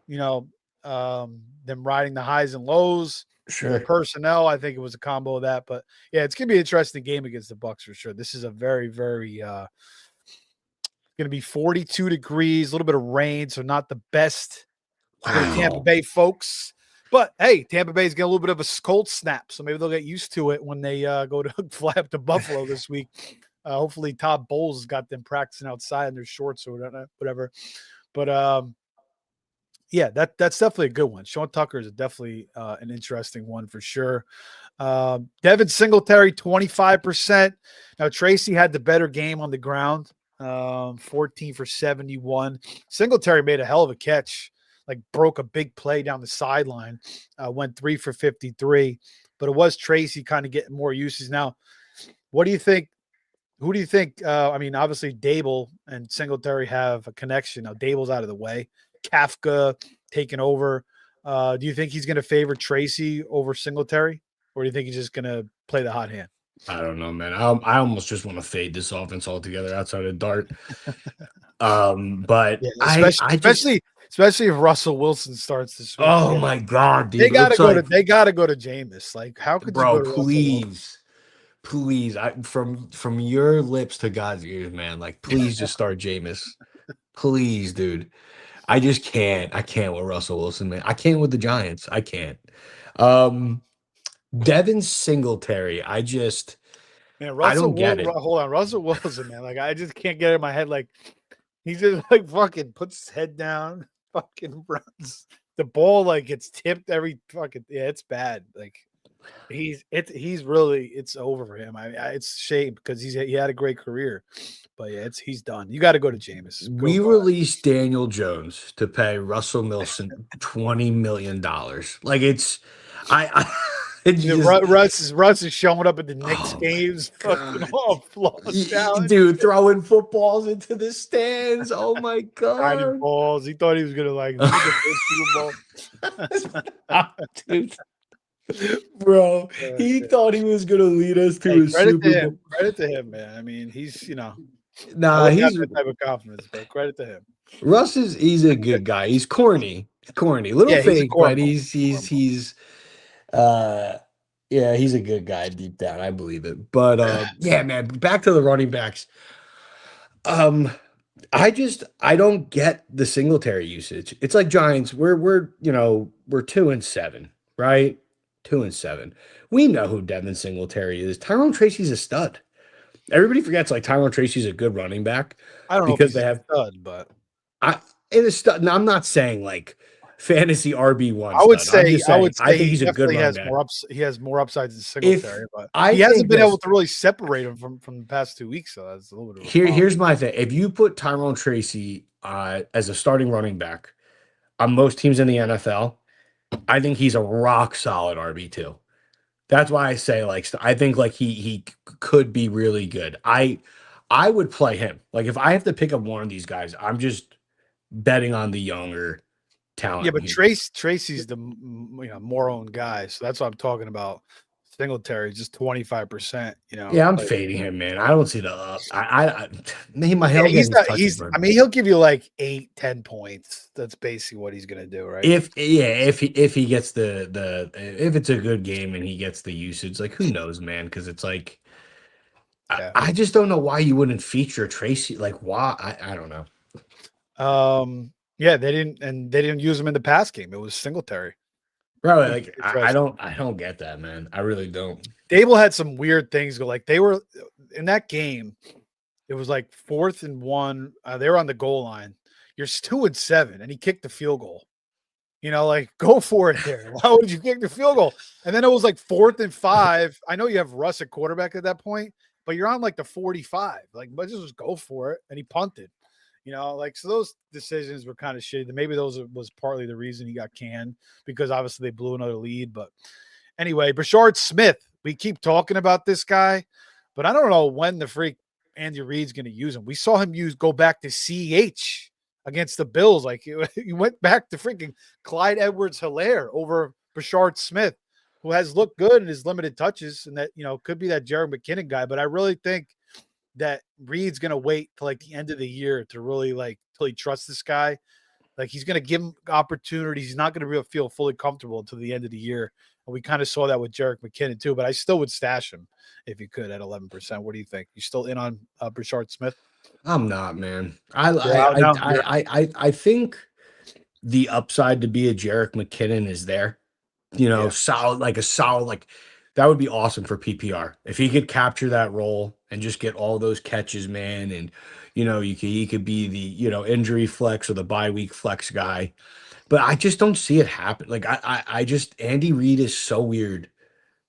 them riding the highs and lows? Sure. The personnel, I think it was a combo of that. But yeah, it's gonna be an interesting game against the Bucs for sure. This is a very, very going to be 42 degrees, a little bit of rain, so not the best for the Tampa Bay folks. But hey, Tampa Bay's got a little bit of a cold snap, so maybe they'll get used to it when they go to fly up to Buffalo this week. Hopefully, Todd Bowles has got them practicing outside in their shorts or whatever. But yeah, that's definitely a good one. Sean Tucker is definitely an interesting one for sure. Devin Singletary, 25%. Now, Tracy had the better game on the ground, 14 for 71. Singletary made a hell of a catch. Like broke a big play down the sideline, went 3 for 53, but it was Tracy kind of getting more uses. Now, what do you think? Who do you think? I mean, obviously Dable and Singletary have a connection. Now Dable's out of the way. Kafka taking over. Do you think he's going to favor Tracy over Singletary, or do you think he's just going to play the hot hand? I don't know, man. I almost just want to fade this offense altogether outside of Dart. But yeah, especially if Russell Wilson starts this week. Oh my God, dude! They gotta go to Jameis. Like, how could you go to please? From your lips to God's ears, man. Like, please just start Jameis. Please, dude. I just can't. I can't with Russell Wilson, man. I can't with the Giants. I can't. Devin Singletary. I don't get it. Hold on, Russell Wilson, man. Like, I just can't get it in my head. Like, he just like fucking puts his head down, fucking runs. The ball like gets tipped every fucking it's bad. Like he's really it's over for him. It's a shame because he had a great career, but yeah, he's done. You got to go to Jameis. We released Daniel Jones to pay Russell Wilson $20 million. Like Russ is showing up at the Knicks games, fucking all flossed down. Dude, throwing footballs into the stands. Oh my God. Tiny balls. He thought he was gonna like dude. Bro, he thought he was gonna lead us to a Super Bowl. Credit to him, man. I mean, he's he's that type of confidence, but credit to him. Russ he's a good guy. He's corny. Little fake, but he's yeah, he's a good guy deep down. I believe it. But yeah, man, back to the running backs. I don't get the Singletary usage. It's like Giants. We're 2-7, right? 2-7. We know who Devin Singletary is. Tyrone Tracy's a stud. Everybody forgets like Tyrone Tracy's a good running back. I don't know because they have stud, but it is stud. Now, I'm not saying like fantasy RB1. I would say I think he's a good running back. He has more upsides than Singletary, but he hasn't been able to really separate him from the past 2 weeks. So that's a little bit of here's my thing. If you put Tyrone Tracy as a starting running back on most teams in the NFL, I think he's a rock solid RB2. That's why I say like I think like he could be really good. I would play him. Like if I have to pick up one of these guys, I'm just betting on the younger talent. Yeah, but Tracy's the more owned guy, so that's what I'm talking about. Singletary just 25%. Yeah, I'm fading him, man. I don't see the up. I he'll give you like 8-10 points. That's basically what he's gonna do, right? If he gets if it's a good game and he gets the usage, like who knows, man? Because it's like I just don't know why you wouldn't feature Tracy. Like why? I don't know. Yeah, they didn't use him in the pass game. It was Singletary. Bro, like I don't get that, man. I really don't. Dable had some weird things go. Like they were in that game. It was like 4th and 1. They were on the goal line. You're 2-7, and he kicked the field goal. Like go for it there. Why would you kick the field goal? And then it was like 4th and 5. I know you have Russ at quarterback at that point, but you're on like the 45. Like, but just go for it, and he punted. So those decisions were kind of shitty. Maybe those was partly the reason he got canned because obviously they blew another lead. But anyway, Brashard Smith, we keep talking about this guy, but I don't know when the freak Andy Reid's going to use him. We saw him go back to CH against the Bills. Like you went back to freaking Clyde Edwards-Helaire over Brashard Smith, who has looked good in his limited touches, and that could be that Jerick McKinnon guy. But I really think that Reed's gonna wait till like the end of the year to really till he trusts this guy. Like he's gonna give him opportunities. He's not gonna feel fully comfortable until the end of the year. And we kind of saw that with Jerick McKinnon too. But I still would stash him if you could at 11%. What do you think? You still in on Brashard Smith? I'm not, man. I You're out I now? I I I I think the upside to be a Jerick McKinnon is there. Yeah. Solid, like that would be awesome for PPR if he could capture that role and just get all those catches, man. And he could be the injury flex or the bye week flex guy. But I just don't see it happen. Like I just Andy Reid is so weird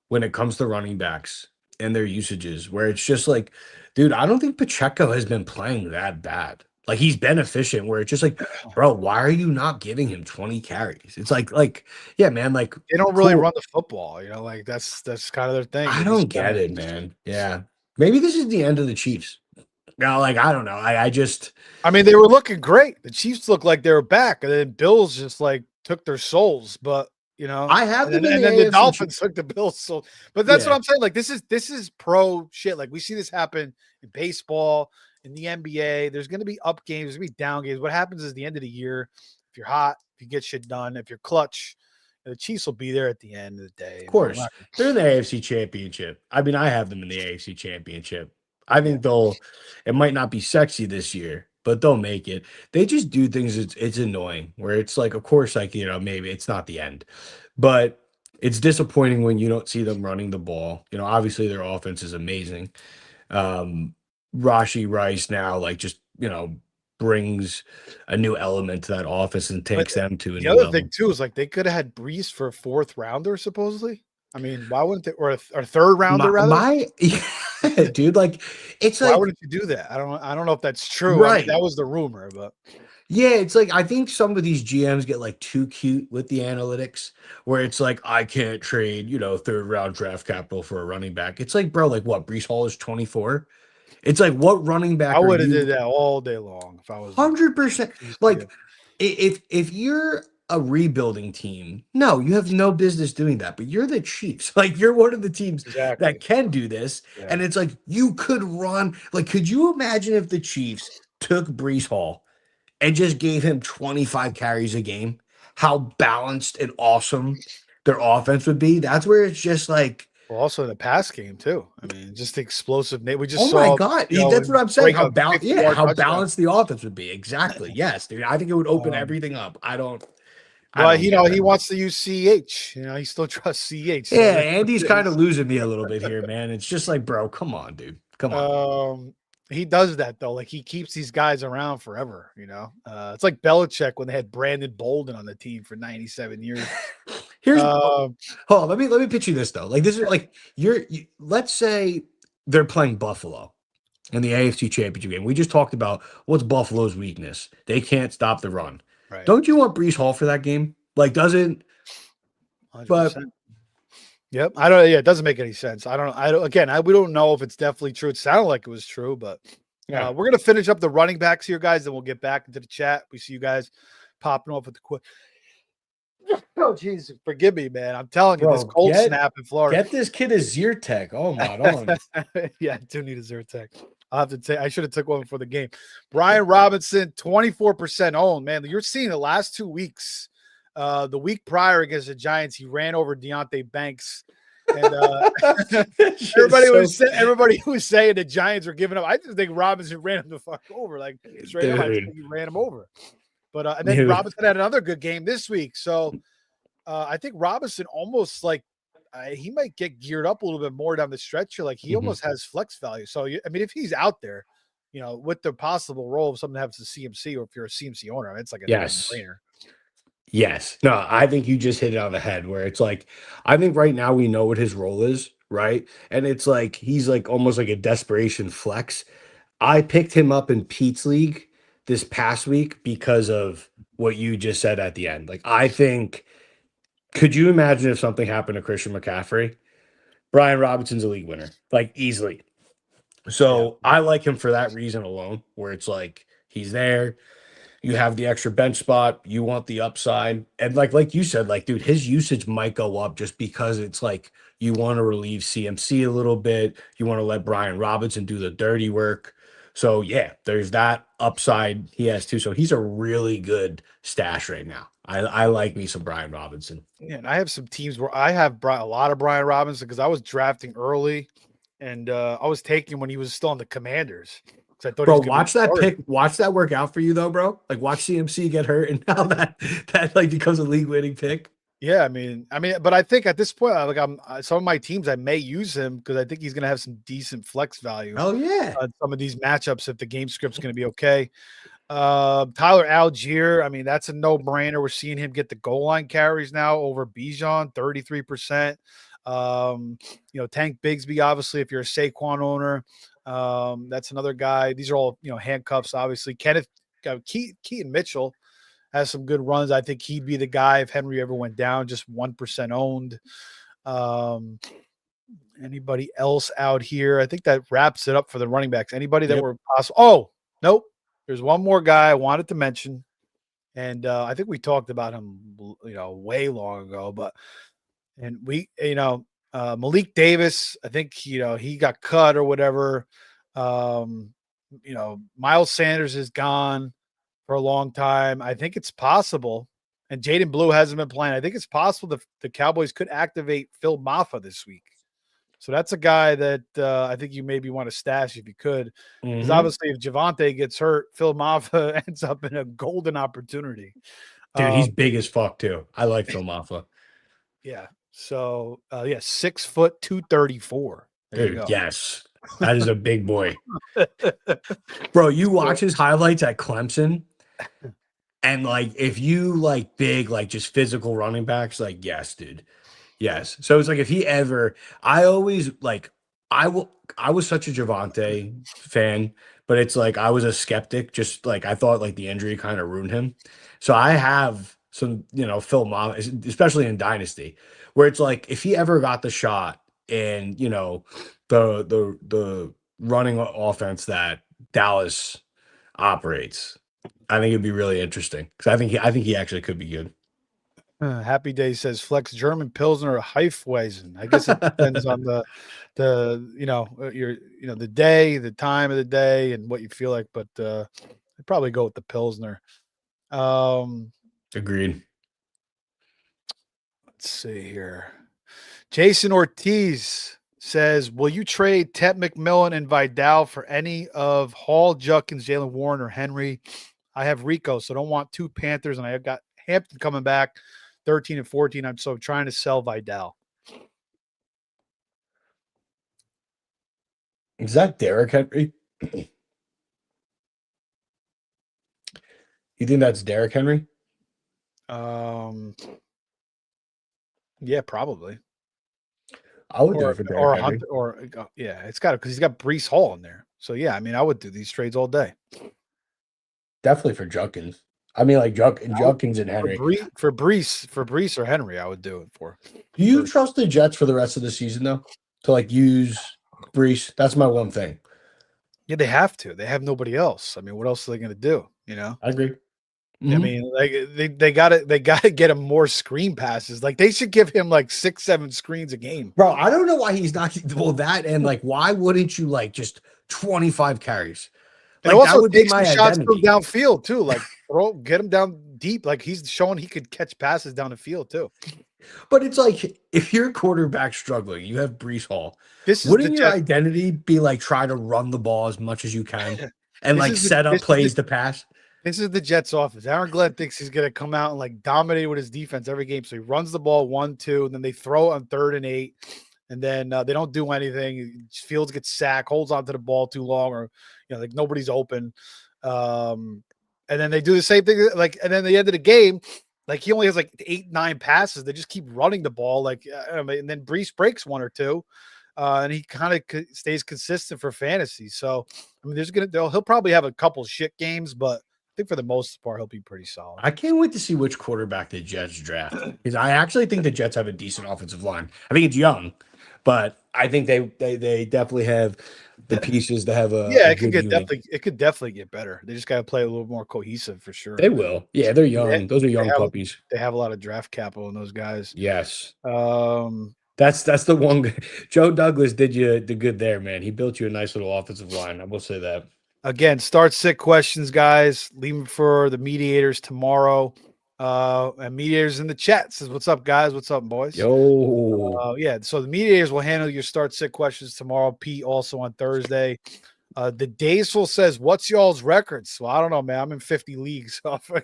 when it comes to running backs and their usages, where it's just like, dude, I don't think Pacheco has been playing that bad. Like he's been efficient, where it's just like, bro, why are you not giving him 20 carries? It's like, yeah, man, like They don't really run the football, like that's kind of their thing. I don't get it, man. Yeah. Maybe this is the end of the Chiefs. No, like I don't know. I mean, they were looking great. The Chiefs looked like they were back, and then Bills just took their souls. But I have them and then the Dolphins took the Bills' soul. But that's what I'm saying. Like this is pro shit. Like we see this happen in baseball, in the NBA. There's going to be up games, there's going to be down games. What happens is the end of the year, if you're hot, if you get shit done, if you're clutch, the Chiefs will be there at the end of the day. Of course, they're in the AFC Championship. I mean, I have them in the AFC Championship. I think it might not be sexy this year, but they'll make it. They just do things. It's annoying where it's like, of course, like, maybe it's not the end, but it's disappointing when you don't see them running the ball. Obviously their offense is amazing. Rashi Rice now, just, brings a new element to that offense and takes them to a new level. The other thing too is they could have had Brees for a 4th rounder, supposedly. I mean, why wouldn't they, or a 3rd rounder rather? Dude, it's why wouldn't you do that? I don't know if that's true. Right. I mean, that was the rumor, but yeah, it's I think some of these GMs get too cute with the analytics, where it's I can't trade 3rd round draft capital for a running back. It's bro, what, Brees Hall is 24. It's what running back? I would have did that all day long if I was 100%. If you're a rebuilding team, no, you have no business doing that. But you're the Chiefs. You're one of the teams that can do this. Yeah. And it's you could run. Could you imagine if the Chiefs took Brees Hall and just gave him 25 carries a game? How balanced and awesome their offense would be. That's where it's just well, also in the pass game too. I mean, just the explosive. We just saw. Oh my god, that's what I'm saying. How balanced the offense would be. Exactly. Yes, dude. I think it would open everything up. Well, he wants to use CH. He still trusts CH. So yeah, Andy's kind of losing me a little bit here, man. It's just bro, come on, dude. Come on. He does that though. He keeps these guys around forever. It's like Belichick when they had Brandon Bolden on the team for 97 years. Here's hold on, let me pitch you this though. This is let's say they're playing Buffalo in the AFC Championship game. We just talked about what's Buffalo's weakness. They can't stop the run. Right. Don't you want Brees Hall for that game? Doesn't 100%. But yep, I don't. Yeah, it doesn't make any sense. I don't. Again, we don't know if it's definitely true. It sounded like it was true, but we're gonna finish up the running backs here, guys. Then we'll get back into the chat. We see you guys popping off with the quick. Oh, Jesus, forgive me, man. I'm telling you, this cold snap in Florida. Get this kid a Zyrtec. Oh my god. Yeah, I do need a Zyrtec. I'll have to take. I should have took one for the game. Brian Robinson, 24% owned. Man, you're seeing the last 2 weeks. The week prior against the Giants, he ran over Deonte Banks, and everybody was saying the Giants were giving up. I just think Robinson ran him the fuck over, straight up. I think he ran him over. But and then Robinson had another good game this week, so I think Robinson almost he might get geared up a little bit more down the stretch here. He almost has flex value. So I mean, if he's out there, with the possible role of something that happens to CMC, or if you're a CMC owner, I mean, it's a no-brainer. Yes. No, I think you just hit it on the head where it's I think right now we know what his role is, right? And it's he's almost like a desperation flex. I picked him up in Pete's league this past week because of what you just said at the end. I think, could you imagine if something happened to Christian McCaffrey? Brian Robinson's a league winner, easily. So I like him for that reason alone, where it's he's there. You have the extra bench spot. You want the upside. And like you said, like, dude, his usage might go up just because it's like you want to relieve CMC a little bit. You want to let Brian Robinson do the dirty work. So yeah, there's that upside he has too. So he's a really good stash right now. I like me some Brian Robinson. Yeah, and I have some teams where I have a lot of Brian Robinson because I was drafting early, and I was taking him when he was still on the Commanders because I thought he Bro, was going to be watch that starter. pick. Watch that work out for you though, bro. Like watch CMC get hurt, and now that like becomes a league winning pick. Yeah, but I think at this point, like some of my teams, I may use him because I think he's going to have some decent flex value. Oh yeah, Some of these matchups if the game script's going to be okay. Tyler Algier, I mean, that's a no-brainer. We're seeing him get the goal line carries now over Bijan, 33%. Tank Bigsby, obviously, if you're a Saquon owner, that's another guy. These are all, handcuffs, obviously. Keaton Mitchell has some good runs. I think he'd be the guy if Henry ever went down, just 1% owned. Anybody else out here? I think that wraps it up for the running backs. Anybody that were possible? Oh, nope. There's one more guy I wanted to mention, and I think we talked about him, way long ago. Malik Davis, I think he got cut or whatever. Miles Sanders is gone for a long time. I think it's possible, and Jaden Blue hasn't been playing. I think it's possible the Cowboys could activate Phil Maffa this week. So that's a guy that I think you maybe want to stash if you could. Because obviously if Javonte gets hurt, Phil Maffa ends up in a golden opportunity. Dude, he's big as fuck too. I like Phil Maffa. Yeah. So 6 foot 234. There you Dude, go. yes. That is a big boy. Bro, you watch his highlights at Clemson, and like if you like big, like just physical running backs, like yes, dude. Yes. So it's like if he ever, I always like, I was such a Javante fan, but it's like I was a skeptic. Just like I thought like the injury kind of ruined him. So I have some, Phil Mom, especially in Dynasty, where it's like if he ever got the shot in, the running offense that Dallas operates, I think it'd be really interesting because I think he actually could be good. Happy Day says flex German Pilsner or Hefeweizen. I guess it depends on the the day, the time of the day, and what you feel like. But I'd probably go with the Pilsner. Agreed. Let's see here. Jason Ortiz says, "Will you trade Ted McMillan and Vidal for any of Hall, Juckins, Jalen Warren, or Henry? I have Rico, so don't want two Panthers, and I have got Hampton coming back." 13 and 14. I'm trying to sell Vidal. Is that Derrick Henry? You think that's Derrick Henry? Yeah, probably. I would do it for Derrick Henry. It's got it because he's got Breece Hall in there. So yeah, I mean, I would do these trades all day. Definitely for Junkins. I mean, like Junkins and Henry. For Breece or Henry, I would do it for. Do you trust the Jets for the rest of the season though? To like use Breece? That's my one thing. Yeah, they have to. They have nobody else. I mean, what else are they going to do? I agree. Mm-hmm. I mean, like they gotta get him more screen passes. Like they should give him like 6-7 screens a game. Bro, I don't know why he's not that and like why wouldn't you like just 25 carries? Like, and also that would be my shots from downfield too. Like get him down deep. Like he's showing he could catch passes down the field too. But it's like if your quarterback struggling, you have Breece Hall. Wouldn't your identity be like try to run the ball as much as you can and like set up plays to pass? This is the Jets' offense. Aaron Glenn thinks he's going to come out and like dominate with his defense every game. So he runs the ball 1-2, and then they throw on 3rd and 8, and then they don't do anything. Fields gets sacked, holds onto the ball too long, or like nobody's open. And then they do the same thing. Like, and then at the end of the game, like he only has like 8-9 passes. They just keep running the ball. Like, and then Breece breaks 1 or 2. And he kind of stays consistent for fantasy. So, I mean, he'll probably have a couple shit games, but I think for the most part, he'll be pretty solid. I can't wait to see which quarterback the Jets draft because I actually think the Jets have a decent offensive line. I think it's young, but I think they definitely have the pieces to have Yeah, a good unit. it could definitely get better. They just got to play a little more cohesive for sure. They will. Yeah, they're young. Those are They young have puppies. they have a lot of draft capital in those guys. Yes. Um, That's the one. Joe Douglas did good there, man. He built you a nice little offensive line. I will say that. Again, start sick questions, guys. Leave them for the mediators tomorrow. And mediators in the chat says, "What's up, guys? What's up, boys?" Yo. Yeah. So the mediators will handle your start sick questions tomorrow. Pete also on Thursday. The Daysful says, "What's y'all's records?" Well, I don't know, man. I'm in 50 leagues. So I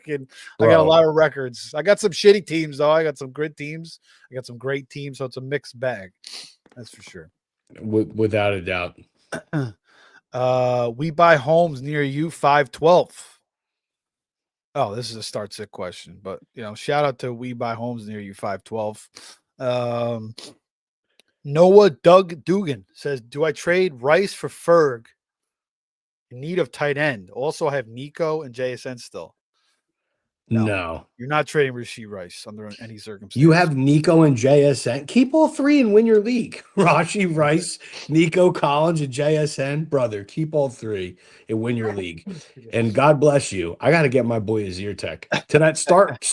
got a lot of records. I got some shitty teams, though. I got some good teams. I got some great teams. So it's a mixed bag. That's for sure. Without a doubt. We buy homes near you, 512. Oh, this is a start sick question, but shout out to We Buy Homes Near You, 512. Noah Doug Dugan says, "Do I trade Rice for Ferg? In need of tight end. Also, I have Nico and JSN still." No. You're not trading Rashee Rice under any circumstance. You have Nico and JSN. Keep all three and win your league. Rashee Rice, Nico Collins, and JSN. Brother, keep all three and win your league. And God bless you. I got to get my boy Azir Tech. To that start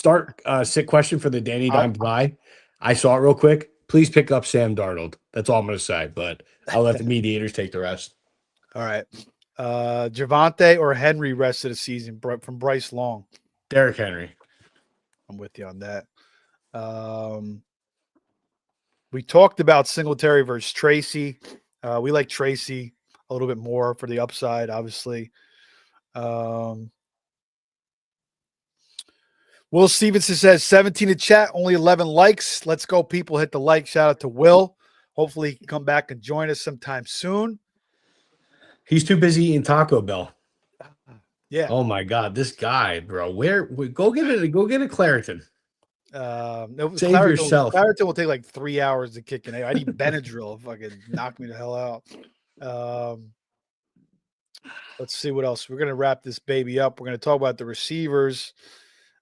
sick question for the Danny Dime buy. I saw it real quick. Please pick up Sam Darnold. That's all I'm going to say. But I'll let the mediators take the rest. All right. Javante or Henry rest of the season from Bryce Long? Derrick Henry. I'm with you on that. We talked about Singletary versus Tracy. We like Tracy a little bit more for the upside, obviously. Will Stevenson says 17 in chat, only 11 likes. Let's go, people. Hit the like. Shout out to Will. Hopefully he can come back and join us sometime soon. He's too busy eating Taco Bell. Yeah. Oh my God, this guy, bro. Go get a Claritin. Save yourself. Claritin will take like 3 hours to kick in. I need Benadryl if I could knock me the hell out. Let's see what else. We're gonna wrap this baby up. We're gonna talk about the receivers.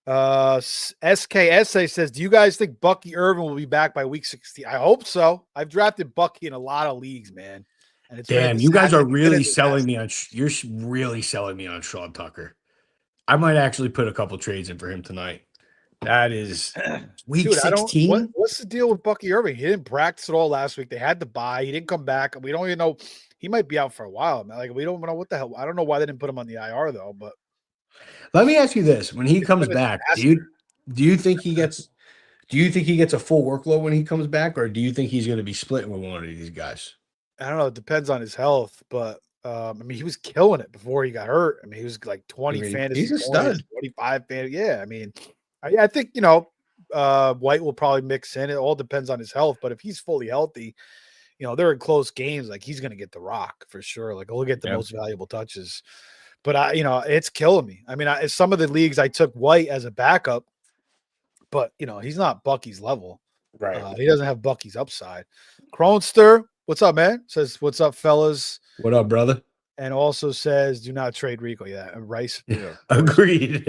SKSA says, "Do you guys think Bucky Irvin will be back by week 16?" I hope so. I've drafted Bucky in a lot of leagues, man. And it's damn, you guys are really selling me on. You're really selling me on Sean Tucker. I might actually put a couple trades in for him tonight. That is week 16. What's the deal with Bucky Irving? He didn't practice at all last week. They had to buy. He didn't come back. We don't even know. He might be out for a while, man. Like, we don't know what the hell. I don't know why they didn't put him on the IR though. But let me ask you this: when he comes back, do you think he gets? Do you think he gets a full workload when he comes back, or do you think he's going to be splitting with one of these guys? I don't know. It depends on his health, but I mean, he was killing it before he got hurt. I mean, he was like 20 fantasy. He's a stud. 25 fantasy. Yeah, I mean, I think White will probably mix in. It all depends on his health, but if he's fully healthy, they're in close games. Like, he's going to get the rock for sure. Like, he'll get the most valuable touches. But it's killing me. I mean, some of the leagues I took White as a backup, but he's not Bucky's level. Right. He doesn't have Bucky's upside. Kronster, what's up, man? Says, "What's up, fellas?" What up, brother? And also says, "Do not trade Rico." Yeah, and Rice. Agreed.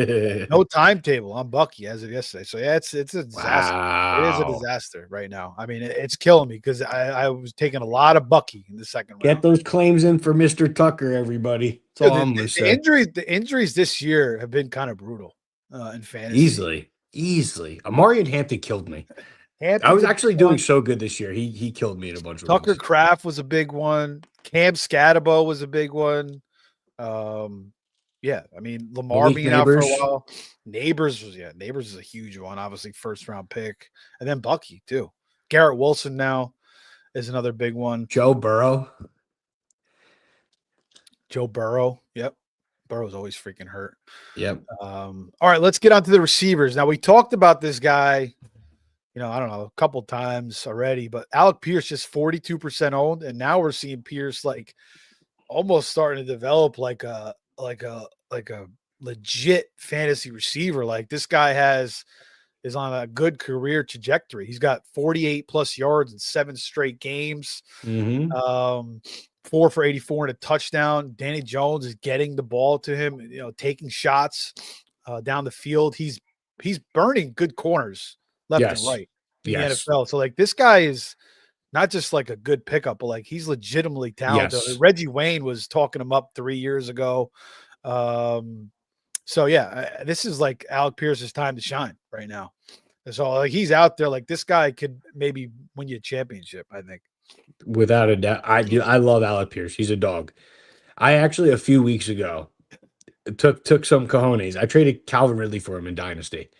No timetable on Bucky as of yesterday. So yeah, it's a disaster. Wow. It is a disaster right now. I mean, it's killing me because I was taking a lot of Bucky in the second round. Get those claims in for Mr. Tucker, everybody. That's all I'm gonna say. The injuries this year have been kind of brutal in fantasy. Easily. Amari and Hampton killed me. I was actually doing so good this year. He killed me in a bunch of Tucker leagues. Kraft was a big one. Cam Scatabo was a big one. Yeah, I mean, Lamar being out for a while. Neighbors is a huge one. Obviously, first round pick, and then Bucky too. Garrett Wilson now is another big one. Joe Burrow. Yep. Burrow's always freaking hurt. Yep. All right, let's get on to the receivers. Now, we talked about this guy, I don't know, a couple times already, but Alec Pierce just 42% owned, and now we're seeing Pierce like almost starting to develop like a legit fantasy receiver. Like, this guy is on a good career trajectory. He's got 48 plus yards in 7 straight games. 4 for 84 and a touchdown. Danny Jones is getting the ball to him, taking shots down the field. He's burning good corners left and right in the NFL. So, like, this guy is not just like a good pickup, but like he's legitimately talented. Yes. Reggie Wayne was talking him up 3 years ago. So yeah, this is like Alec Pierce's time to shine right now. So like he's out there. Like this guy could maybe win you a championship. I think. Without a doubt. I love Alec Pierce. He's a dog. I actually a few weeks ago took some cojones. I traded Calvin Ridley for him in Dynasty.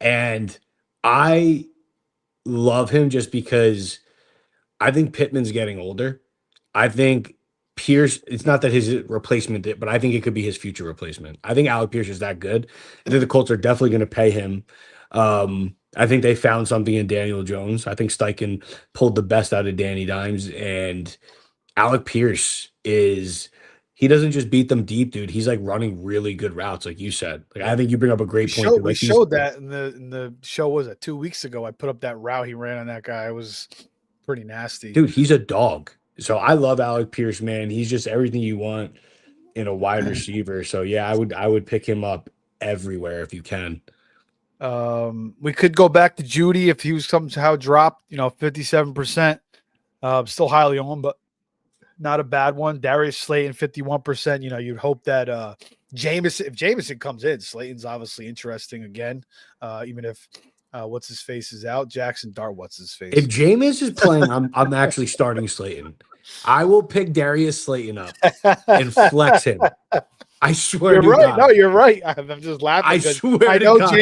And I love him just because I think Pittman's getting older. I think Pierce, it's not that his replacement did, but I think it could be his future replacement. I think Alec Pierce is that good. I think the Colts are definitely going to pay him. I think they found something in Daniel Jones. I think Steichen pulled the best out of Danny Dimes, and Alec Pierce he doesn't just beat them deep, dude. He's like running really good routes, like you said. Like I think you bring up a great point. We showed that in the show. Was it 2 weeks ago? I put up that route he ran on that guy. It was pretty nasty, dude. He's a dog. So I love Alec Pierce, man. He's just everything you want in a wide receiver. So yeah, I would pick him up everywhere if you can. We could go back to Judy if he was somehow dropped. 57%. Still highly owned, but not a bad one. Darius Slayton, 51%. You'd hope that if Jameson comes in, Slayton's obviously interesting again. Even if what's his face is out. Jackson Dart, what's his face? If Jameis is playing, I'm actually starting Slayton. I will pick Darius Slayton up and flex him. I swear you're right. God. No, you're right. I'm just laughing. I swear I know God.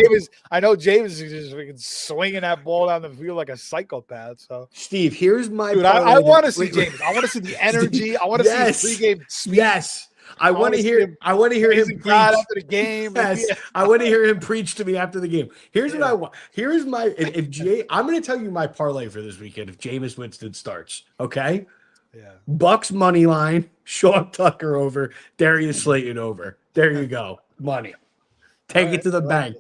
James is just freaking swinging that ball down the field like a psychopath. So, Steve, here's my. Dude, I want to see James. I want to see the energy. I want to see his pregame speech. Yes, I want to hear him preach after the game. Yes, I want to hear him preach to me after the game. Here's what I want. Here's my. I'm going to tell you my parlay for this weekend. If Jameis Winston starts, okay. Yeah. Bucks money line, Sean Tucker over, Darius Slayton over. There you go. Money. Take it to the bank.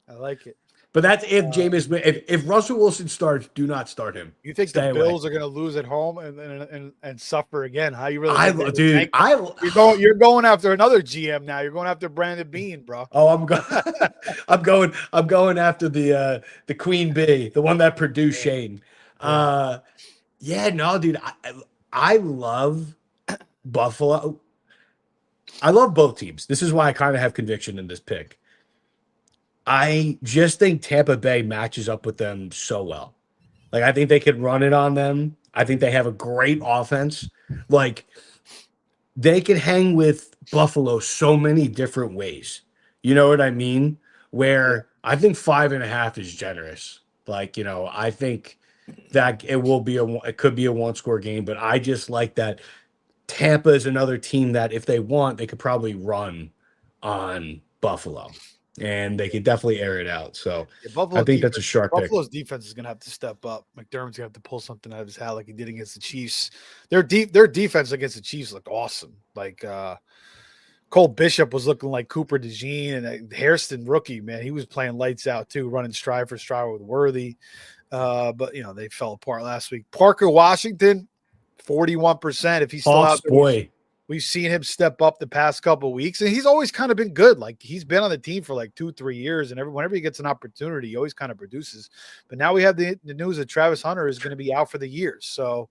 I like it. But that's if Jameis, if Russell Wilson starts, do not start him. You think the Bills are going to lose at home and suffer again? How you really? Dude, you're going after another GM now. You're going after Brandon Bean, bro. Oh, I'm going after the Queen Bee, the one that produced Shane. Yeah, no, dude, I love Buffalo. I love both teams. This is why I kind of have conviction in this pick. I just think Tampa Bay matches up with them so well. Like, I think they could run it on them. I think they have a great offense. Like, they could hang with Buffalo so many different ways. You know what I mean? Where I think 5.5 is generous. Like, I think that it could be a one-score game, but I just like that Tampa is another team that if they want, they could probably run on Buffalo, and they could definitely air it out. So I think that's a sharp pick. Buffalo's defense is going to have to step up. McDermott's going to have to pull something out of his hat like he did against the Chiefs. Their defense against the Chiefs looked awesome. Like Cole Bishop was looking like Cooper DeJean, and Hairston rookie, man, he was playing lights out too, running stride for stride with Worthy. But they fell apart last week. Parker Washington, 41%. If he's still out there, boy, we've seen him step up the past couple of weeks, and he's always kind of been good. Like he's been on the team for like 2-3 years, and whenever he gets an opportunity, he always kind of produces. But now we have the news that Travis Hunter is going to be out for the year, so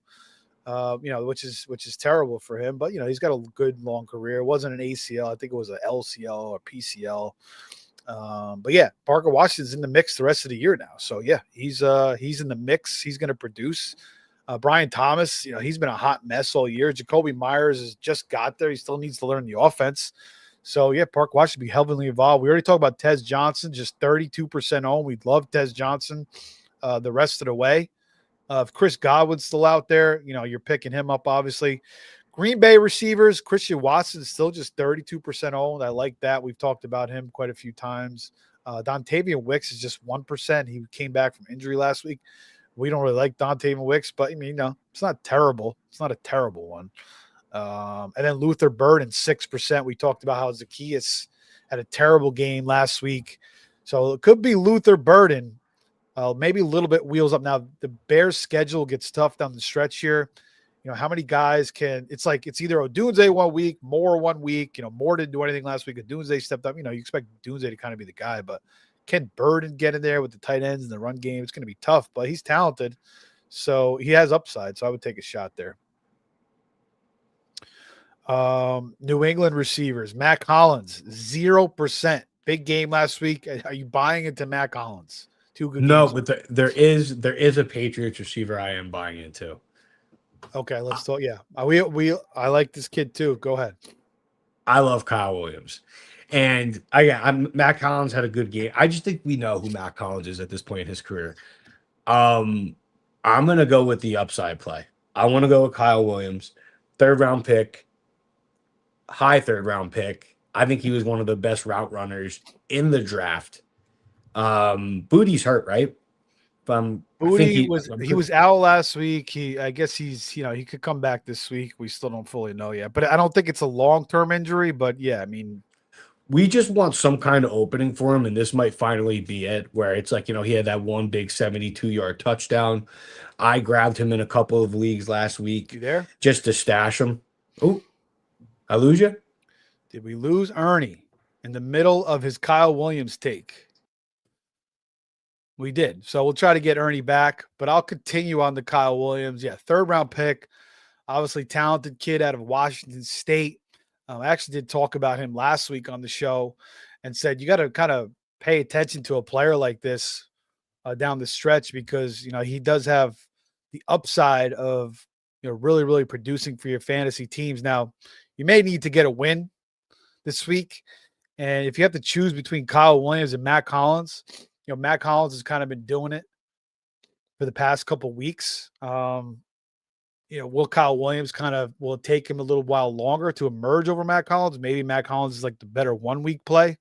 which is terrible for him. But he's got a good long career. It wasn't an ACL, I think it was an LCL or PCL. But yeah, Parker Washington's in the mix the rest of the year now. So yeah, he's in the mix. He's going to produce. Brian Thomas, he's been a hot mess all year. Jacoby Myers has just got there. He still needs to learn the offense. So yeah, Parker Washington be heavily involved. We already talked about Tez Johnson, just 32% owned. We'd love Tez Johnson the rest of the way. If Chris Godwin's still out there, you're picking him up, obviously. Green Bay receivers, Christian Watson is still just 32% owned. I like that. We've talked about him quite a few times. Dontavian Wicks is just 1%. He came back from injury last week. We don't really like Dontavian Wicks, but it's not terrible. It's not a terrible one. And then Luther Burden, 6%. We talked about how Zacchaeus had a terrible game last week. So it could be Luther Burden. Maybe a little bit wheels up. Now, the Bears' schedule gets tough down the stretch here. How many guys it's either Odunze 1 week, Moore 1 week. Moore didn't do anything last week. Odunze stepped up. You expect Odunze to kind of be the guy, but can Burden get in there with the tight ends and the run game? It's going to be tough, but he's talented. So he has upside. So I would take a shot there. New England receivers, Mac Hollins, 0%. Big game last week. Are you buying into Mac Hollins? 2 good No, games. but there is a Patriots receiver I am buying into. Okay, let's talk. Yeah, I like this kid too. Go ahead. I love Kyle Williams. And Matt Collins had a good game. I just think we know who Matt Collins is at this point in his career. Um, I'm gonna go with the upside play. I want to go with Kyle Williams, third round pick, high third round pick. I think he was one of the best route runners in the draft. Booty's hurt, right? I think Booty was I'm he was out last week. I guess he could come back this week. We still don't fully know yet, but I don't think it's a long term injury. But yeah, I mean, we just want some kind of opening for him, and this might finally be it. Where it's like he had that one big 72-yard touchdown. I grabbed him in a couple of leagues last week you there? just to stash him. Oh, I lose you? Did we lose Ernie in the middle of his Kyle Williams take? We did. So we'll try to get Ernie back, but I'll continue on the Kyle Williams. Yeah, third round pick, obviously talented kid out of Washington State. I actually did talk about him last week on the show and said you got to kind of pay attention to a player like this down the stretch because he does have the upside of really really producing for your fantasy teams. Now you may need to get a win this week, and if you have to choose between Kyle Williams and Matt Collins, Matt Collins has kind of been doing it for the past couple weeks. Will Kyle Williams will it take him a little while longer to emerge over Matt Collins? Maybe Matt Collins is like the better 1 week play.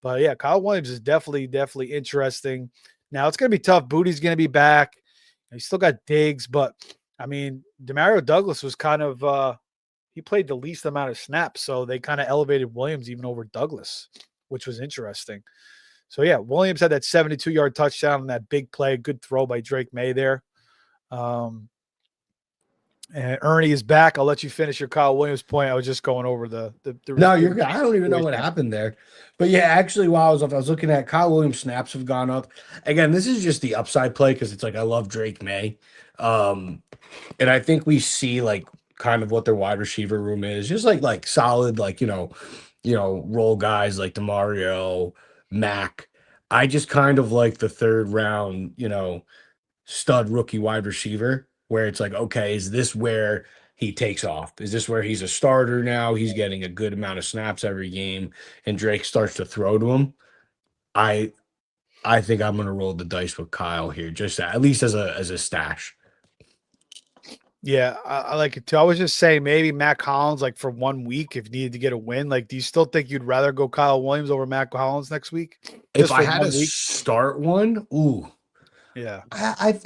But yeah, Kyle Williams is definitely interesting. Now it's going to be tough. Booty's going to be back. He's still got Diggs, but I mean, Demario Douglas was kind of he played the least amount of snaps, so they kind of elevated Williams even over Douglas, which was interesting. So yeah, Williams had that 72-yard touchdown and that big play, good throw by Drake May there. And Ernie is back. I'll let you finish your Kyle Williams point. I was just going over the No, you're good. I don't even know what happened there. But yeah, actually, while I was looking at Kyle Williams snaps have gone up. Again, this is just the upside play because it's like I love Drake May. And I think we see like kind of what their wide receiver room is, just like solid, role guys like DeMario, Mac. I just kind of like the third round, stud rookie wide receiver where it's like, okay, is this where he takes off? Is this where he's a starter now? He's getting a good amount of snaps every game, and Drake starts to throw to him. I think I'm gonna roll the dice with Kyle here, just at least as a stash. Yeah, I like it too. I was just saying maybe Matt Collins, like for 1 week, if you needed to get a win. Like, do you still think you'd rather go Kyle Williams over Matt Collins next week? If I had to start one, ooh, yeah, I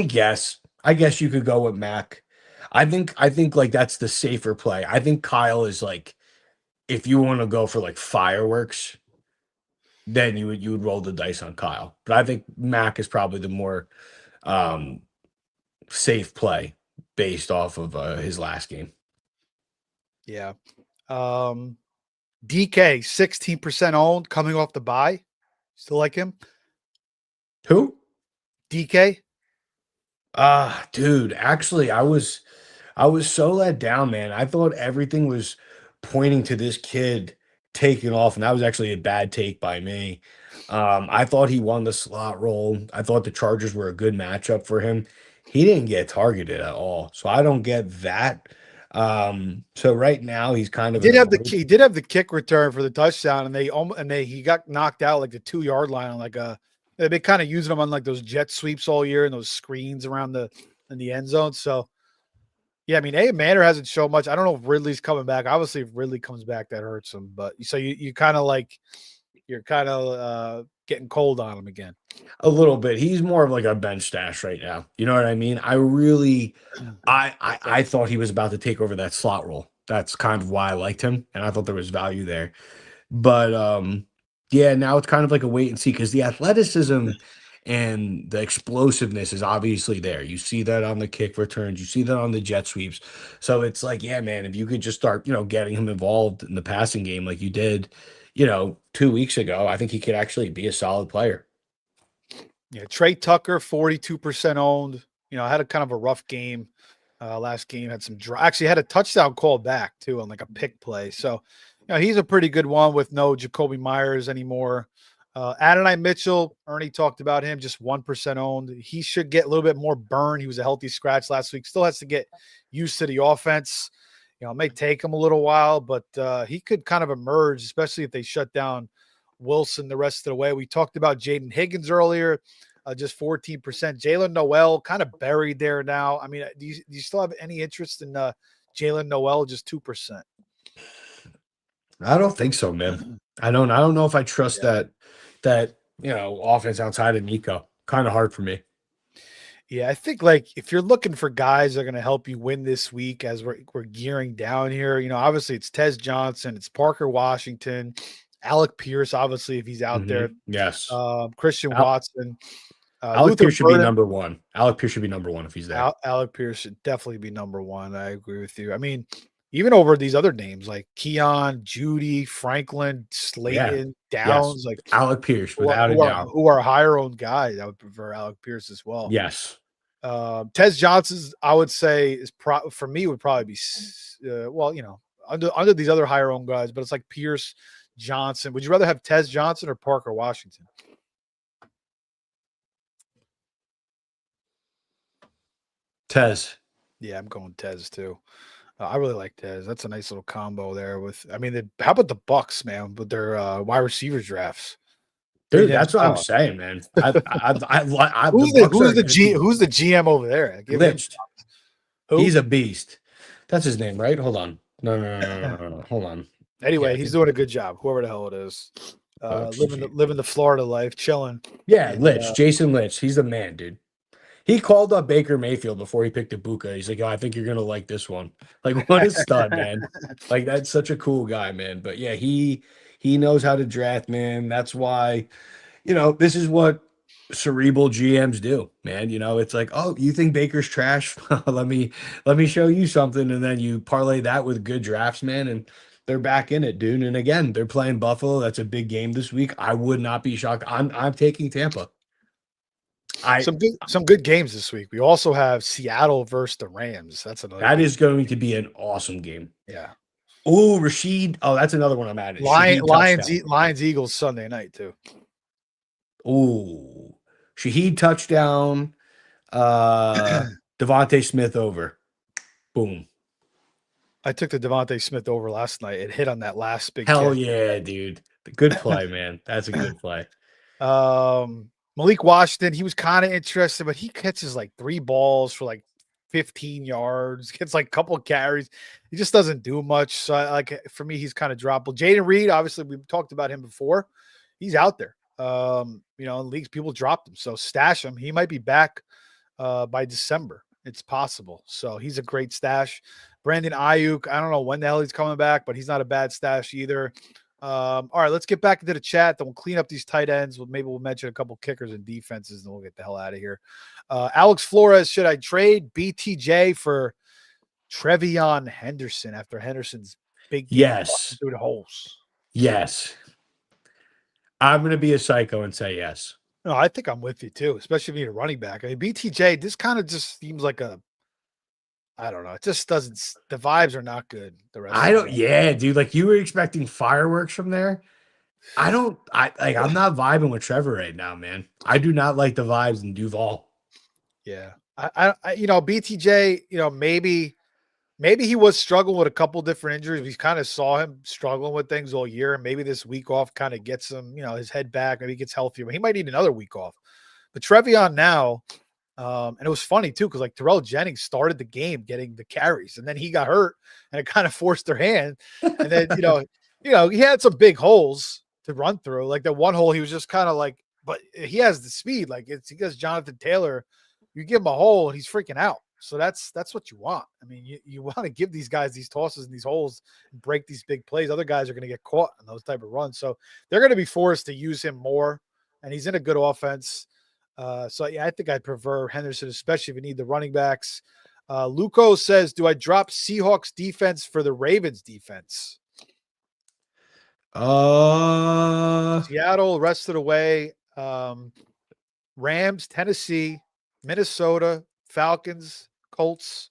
guess you could go with Mac. I think like that's the safer play. I think Kyle is like, if you want to go for like fireworks, then you would roll the dice on Kyle. But I think Mac is probably the more safe play based off of his last game. Yeah. DK 16% owned coming off the bye. Still like him? Who? DK? Dude, actually I was so let down, man. I thought everything was pointing to this kid taking off, and that was actually a bad take by me. I thought he won the slot role. I thought the Chargers were a good matchup for him. He didn't get targeted at all, so I don't get that. So right now he's kind of he did have the kick return for the touchdown, and he got knocked out like the 2-yard line on like a. They've been kind of using him on like those jet sweeps all year and those screens around in the end zone. So yeah, I mean, Manor hasn't shown much. I don't know if Ridley's coming back. Obviously, if Ridley comes back, that hurts him. But so you kind of like you're kind of getting cold on him again. A little bit. He's more of like a bench stash right now. You know what I mean? I thought he was about to take over that slot role. That's kind of why I liked him, and I thought there was value there. But yeah, now it's kind of like a wait and see because the athleticism and the explosiveness is obviously there. You see that on the kick returns, you see that on the jet sweeps. So it's like, yeah, man, if you could just start, getting him involved in the passing game like you did, 2 weeks ago, I think he could actually be a solid player. Yeah, Trey Tucker, 42% owned. Had a kind of a rough game. Last game had actually had a touchdown call back too on like a pick play. So, he's a pretty good one with no Jacoby Myers anymore. Adonai Mitchell, Ernie talked about him, just 1% owned. He should get a little bit more burn. He was a healthy scratch last week. Still has to get used to the offense. It may take him a little while, but he could kind of emerge, especially if they shut down Wilson the rest of the way. We talked about Jaden Higgins earlier, just 14%. Jalen Noel kind of buried there now. I mean, do you still have any interest in Jalen Noel? Just 2%. I don't think so, man. I don't know if I trust that offense outside of Nico. Kind of hard for me. Yeah, I think like if you're looking for guys that are going to help you win this week as we're gearing down here, obviously it's Tez Johnson, it's Parker Washington, Alec Pierce, obviously if he's out there, Yes, Christian Watson, Alec Luther Pierce should Burden. be number one. Alec Pierce should be number one if he's there. Alec Pierce should definitely be number one. I agree with you. I mean, even over these other names like Keon, Judy, Franklin, Slayton, Downs, like Alec Pierce, without a doubt, who are higher owned guys. I would prefer Alec Pierce as well. Yes. Tez Johnson's, I would say, for me would probably be under these other higher owned guys, but it's like Pierce, Johnson. Would you rather have Tez Johnson or Parker Washington? Tez. Yeah, I'm going Tez too. I really like Tez. That's a nice little combo there. How about the Bucks, man, with their wide receiver drafts? Dude, that's what I'm saying, man. Who's the GM over there? Glitched. He's a beast. That's his name, right? Hold on. No. Hold on. Anyway, he's doing a good job. Whoever the hell it is, living the Florida life, chilling. Yeah, Litch, Jason Litch. He's the man, dude. He called up Baker Mayfield before he picked Ibuka. He's like, "Oh, I think you're gonna like this one." Like, what a stud, man! Like, that's such a cool guy, man. But yeah, he knows how to draft, man. That's why, this is what cerebral GMs do, man. It's like, oh, you think Baker's trash? let me show you something, and then you parlay that with good drafts, man, and they're back in it, dude. And again, they're playing Buffalo. That's a big game this week. I would not be shocked. I'm taking Tampa. Some good games this week. We also have Seattle versus the Rams. That is going to be an awesome game. Yeah. Oh, Rashid. Oh, that's another one I'm at. Lions Eagles Sunday night too. Oh, Shaheed touchdown. Devontae Smith over. Boom. I took the Devontae Smith over last night. It hit on that last big. Hell kick. Yeah, dude. Good play, man. That's a good play. Malik Washington, he was kind of interested, but he catches like 3 balls for like 15 yards, gets like a couple of carries. He just doesn't do much. So for me, he's kind of droppable. Jaden Reed, obviously, we've talked about him before. He's out there. In leagues, people dropped him. So stash him. He might be back by December. It's possible. So he's a great stash. Brandon Ayuk, I don't know when the hell he's coming back, but he's not a bad stash either. All right, let's get back into the chat. Then we'll clean up these tight ends. Maybe we'll mention a couple kickers and defenses, and we'll get the hell out of here. Alex Flores, should I trade BTJ for Trevion Henderson after Henderson's big game? Yes. Through the holes. Yes. I'm going to be a psycho and say yes. No, I think I'm with you too, especially if you need a running back. I mean, BTJ, this kind of just seems like I don't know. It just doesn't. The vibes are not good. The rest. Yeah, dude. Like you were expecting fireworks from there. I'm not vibing with Trevor right now, man. I do not like the vibes in Duval. Yeah, BTJ. Maybe he was struggling with a couple different injuries. We kind of saw him struggling with things all year. Maybe this week off kind of gets him, his head back. Maybe he gets healthier. He might need another week off. But Trevion now. And it was funny too, because like Terrell Jennings started the game getting the carries, and then he got hurt, and it kind of forced their hand. And then he had some big holes to run through. Like the one hole, he was just kind of like, but he has the speed. Like he does Jonathan Taylor. You give him a hole, and he's freaking out. So that's what you want. I mean, you want to give these guys these tosses and these holes and break these big plays. Other guys are going to get caught in those type of runs, so they're going to be forced to use him more. And he's in a good offense. So yeah, I think I'd prefer Henderson, especially if you need the running backs. Luco says, do I drop Seahawks defense for the Ravens defense? Seattle, rest of the way. Rams, Tennessee, Minnesota, Falcons, Colts,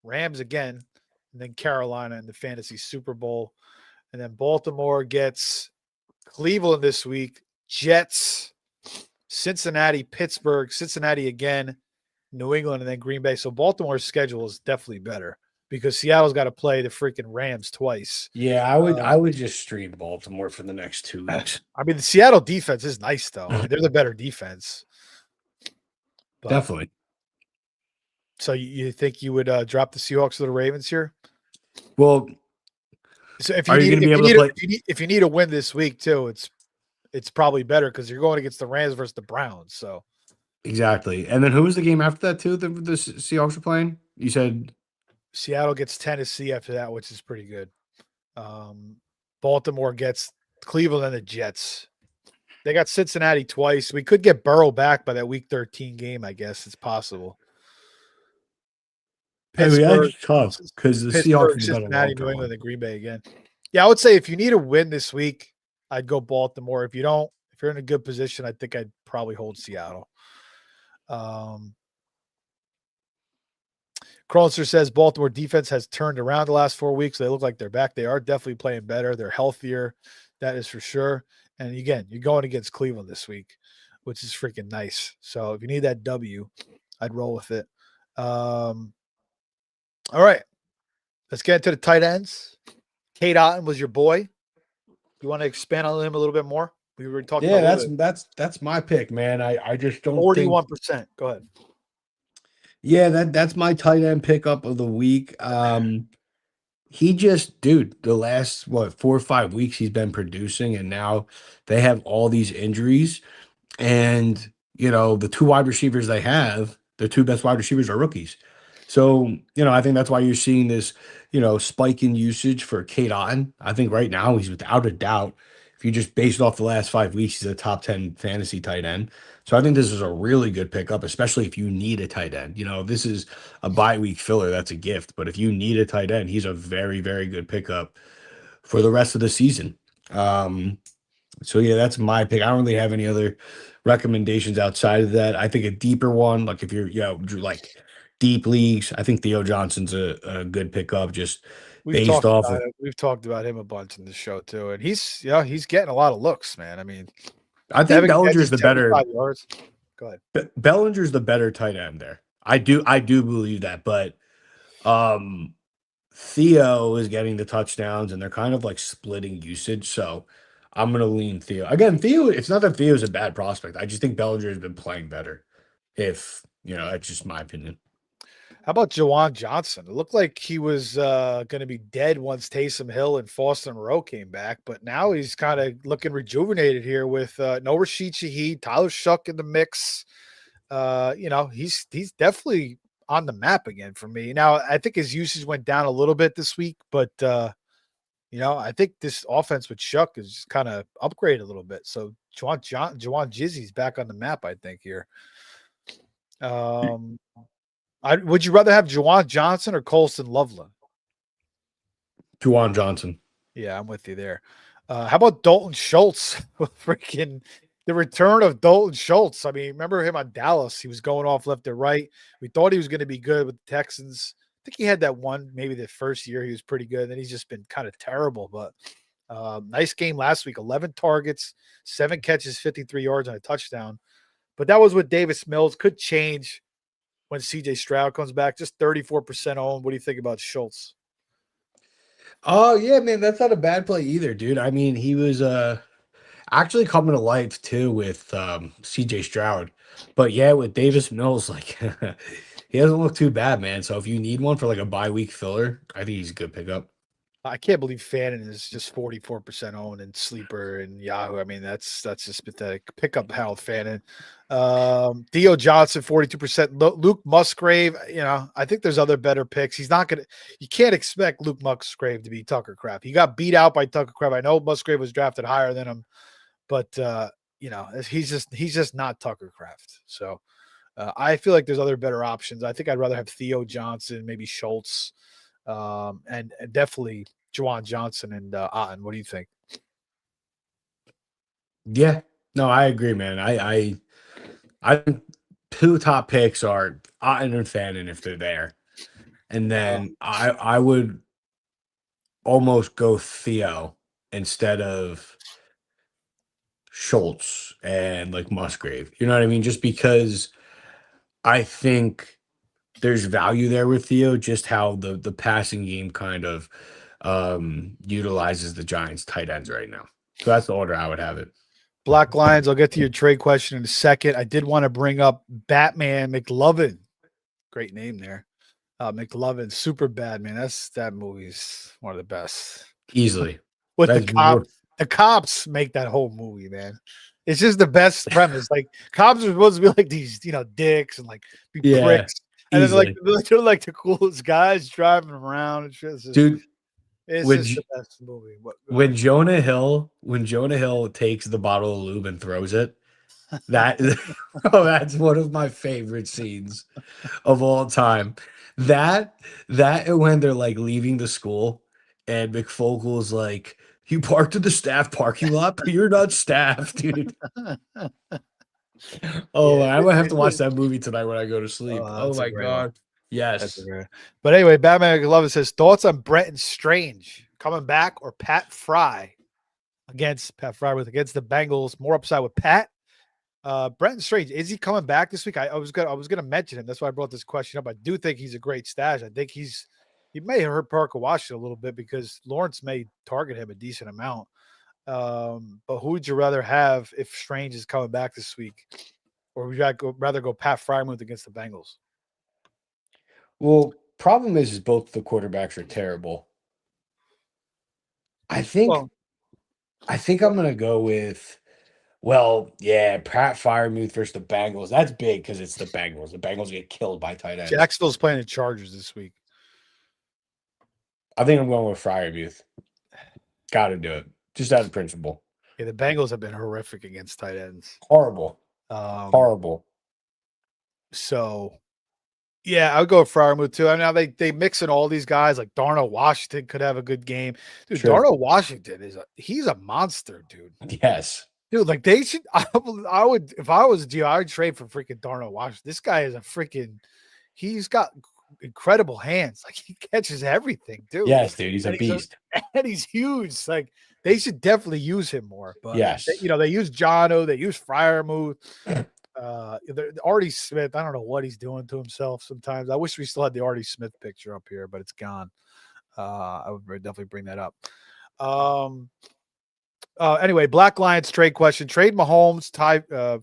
Rams again, and then Carolina in the fantasy Super Bowl. And then Baltimore gets Cleveland this week, Jets, Cincinnati, Pittsburgh, Cincinnati again, New England, and then Green Bay. So Baltimore's schedule is definitely better because Seattle's got to play the freaking Rams twice. Yeah, I would just stream Baltimore for the next 2 weeks. I mean, the Seattle defense is nice, though. I mean, they're the better defense. But, Definitely. so you think you would drop the Seahawks or the Ravens here? Well, so if are you going to be able to play? If you need a win this week too, it's probably better because you're going against the Rams versus the Browns. So Exactly. And then who was the game after that too? The Seahawks were playing. You said Seattle gets Tennessee after that, which is pretty good. Baltimore gets Cleveland and the Jets. They got Cincinnati twice. We could get Burrow back by that Week 13 game. I guess it's possible. Pittsburgh, that's tough because the Seahawks have done a Cincinnati, New England, and Green Bay again. Yeah, I would say if you need a win this week, I'd go Baltimore. If you don't, if you're in a good position, I think I'd probably hold Seattle. Cronster says Baltimore defense has turned around the last 4 weeks. They look like they're back. They are definitely playing better. They're healthier. That is for sure. And again, you're going against Cleveland this week, which is freaking nice. So if you need that W, I'd roll with it. All right. Let's get into the tight ends. Cade Otton was your boy. You want to expand on him a little bit more? We were talking about that's my pick, man. I just don't 41%. Go ahead. Yeah, that's my tight end pickup of the week. He just, dude, the last 4 or 5 weeks he's been producing, and now they have all these injuries. And the 2 wide receivers they have, their 2 best wide receivers are rookies. So, I think that's why you're seeing this, spike in usage for Cade Otton. I think right now he's without a doubt, if you just base it off the last 5 weeks, he's a top 10 fantasy tight end. So I think this is a really good pickup, especially if you need a tight end. If this is a bye week filler, that's a gift. But if you need a tight end, he's a very, very good pickup for the rest of the season. So yeah, that's my pick. I don't really have any other recommendations outside of that. I think a deeper one, like if you're, like deep leagues, I think Theo Johnson's a good pickup just based off of. We've talked about him a bunch in the show too, and he's getting a lot of looks, man. I mean, I think Bellinger's the better. Yards. Go ahead. Bellinger's the better tight end there. I do believe that, but Theo is getting the touchdowns, and they're kind of like splitting usage. So I'm gonna lean Theo. Again, Theo. It's not that Theo's a bad prospect. I just think Bellinger has been playing better. If that's just my opinion. How about Juwan Johnson? It looked like he was going to be dead once Taysom Hill and Foster Moreau came back, but now he's kind of looking rejuvenated here with no Rashid Shaheed, Tyler Shuck in the mix. He's definitely on the map again for me. Now, I think his usage went down a little bit this week, but I think this offense with Shuck is kind of upgraded a little bit. So Juwan Jizzy's back on the map, I think, here. Would you rather have Juwan Johnson or Colston Loveland? Juwan Johnson. Yeah, I'm with you there. How about Dalton Schultz? Freaking the return of Dalton Schultz. I mean, remember him on Dallas? He was going off left to right. We thought he was going to be good with the Texans. I think he had that one, maybe the first year he was pretty good. Then he's just been kind of terrible. But nice game last week. 11 targets, 7 catches, 53 yards, and a touchdown. But that was with Davis Mills. Could change when CJ Stroud comes back. Just 34% owned. What do you think about Schultz? Oh, yeah, man, that's not a bad play either, dude. I mean, he was actually coming to life too with CJ Stroud. But yeah, with Davis Mills, like he doesn't look too bad, man. So if you need one for like a bye week filler, I think he's a good pickup. I can't believe Fannin is just 44% owned in Sleeper and Yahoo. I mean, that's just pathetic. Pick up Harold Fannin. Theo Johnson, 42%. Luke Musgrave, I think there's other better picks. You can't expect Luke Musgrave to be Tucker Kraft. He got beat out by Tucker Kraft. I know Musgrave was drafted higher than him, but he's just not Tucker Kraft. So I feel like there's other better options. I think I'd rather have Theo Johnson, maybe Schultz. And definitely Juwan Johnson and Otton. What do you think? Yeah, no, I agree, man. I think 2 top picks are Otten and Fannin if they're there. And then I would almost go Theo instead of Schultz and like Musgrave. You know what I mean? Just because I think there's value there with Theo, just how the passing game kind of utilizes the Giants tight ends right now. So that's the order I would have it. Black Lions, I'll get to your trade question in a second. I did want to bring up Batman McLovin. Great name there. McLovin, super bad, man. That movie's one of the best. Easily. With the cops make that whole movie, man. It's just the best premise. Like cops are supposed to be like these, dicks and like be pricks. And then they're like the coolest guys driving around and shit. Dude, it's just the best movie. When Jonah Hill takes the bottle of lube and throws it, that's one of my favorite scenes of all time. That when they're like leaving the school and McFogel's like, "You parked in the staff parking lot, but you're not staff, dude." Oh, I might have to watch that movie tonight when I go to sleep. Oh my God. Yes. But anyway, Batman McLovin says thoughts on Brenton Strange coming back or Pat Fry against the Bengals. More upside with Pat. Brenton Strange, is he coming back this week? I was gonna mention him. That's why I brought this question up. I do think he's a great stash. I think he may hurt Parker Washington a little bit because Lawrence may target him a decent amount. But who would you rather have if Strange is coming back this week? Or would you rather go Pat Frymouth against the Bengals? Well, problem is both the quarterbacks are terrible. I think I'm gonna go with Pat Freiermuth versus the Bengals. That's big because it's the Bengals. The Bengals get killed by tight ends. Jacksonville's playing the Chargers this week. I think I'm going with Freiermuth. Got to do it. Just out of principle. Yeah, the Bengals have been horrific against tight ends. Horrible. Horrible. So, yeah, I would go with Freiermuth too. I mean, they mix in all these guys. Like Darnell Washington could have a good game. Dude, sure. Darnell Washington he's a monster, dude. Yes. Dude, like they should. I would, if I was you, I would trade for freaking Darnell Washington. This guy is he's got incredible hands. Like he catches everything, dude. Yes, dude, he's a beast. And he's huge. Like they should definitely use him more. But yes, they use Jono, they use Freiermuth. Artie Smith, I don't know what he's doing to himself sometimes. I wish we still had the Artie Smith picture up here, but it's gone. I would definitely bring that up. Anyway, Black Lions trade question. Trade Mahomes,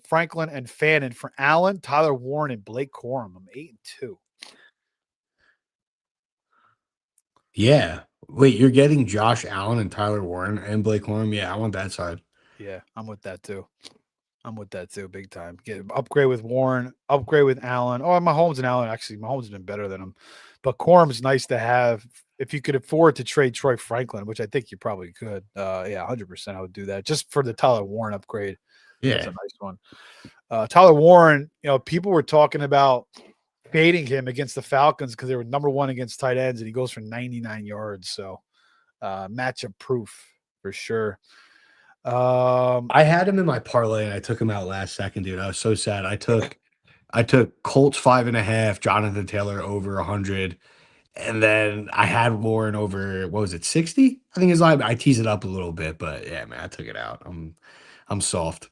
Franklin, and Fannin for Allen, Tyler Warren, and Blake Corum. I'm 8-2. Yeah. Wait, you're getting Josh Allen and Tyler Warren and Blake Corum? Yeah, I want that side. Yeah, I'm with that too. Big time. Upgrade with Warren, upgrade with Allen. Oh, Mahomes and Allen. Actually, Mahomes has been better than him. But Corum is nice to have if you could afford to trade Troy Franklin, which I think you probably could. 100% I would do that just for the Tyler Warren upgrade. Yeah. That's a nice one. Tyler Warren, people were talking about fading him against the Falcons because they were number one against tight ends, and he goes for 99 yards. So matchup proof for sure. I had him in my parlay and I took him out last second, dude. I was so sad. I took Colts 5.5, Jonathan Taylor over 100, and then I had Warren over 60? I think I teased it up a little bit, but yeah, man, I took it out. I'm soft.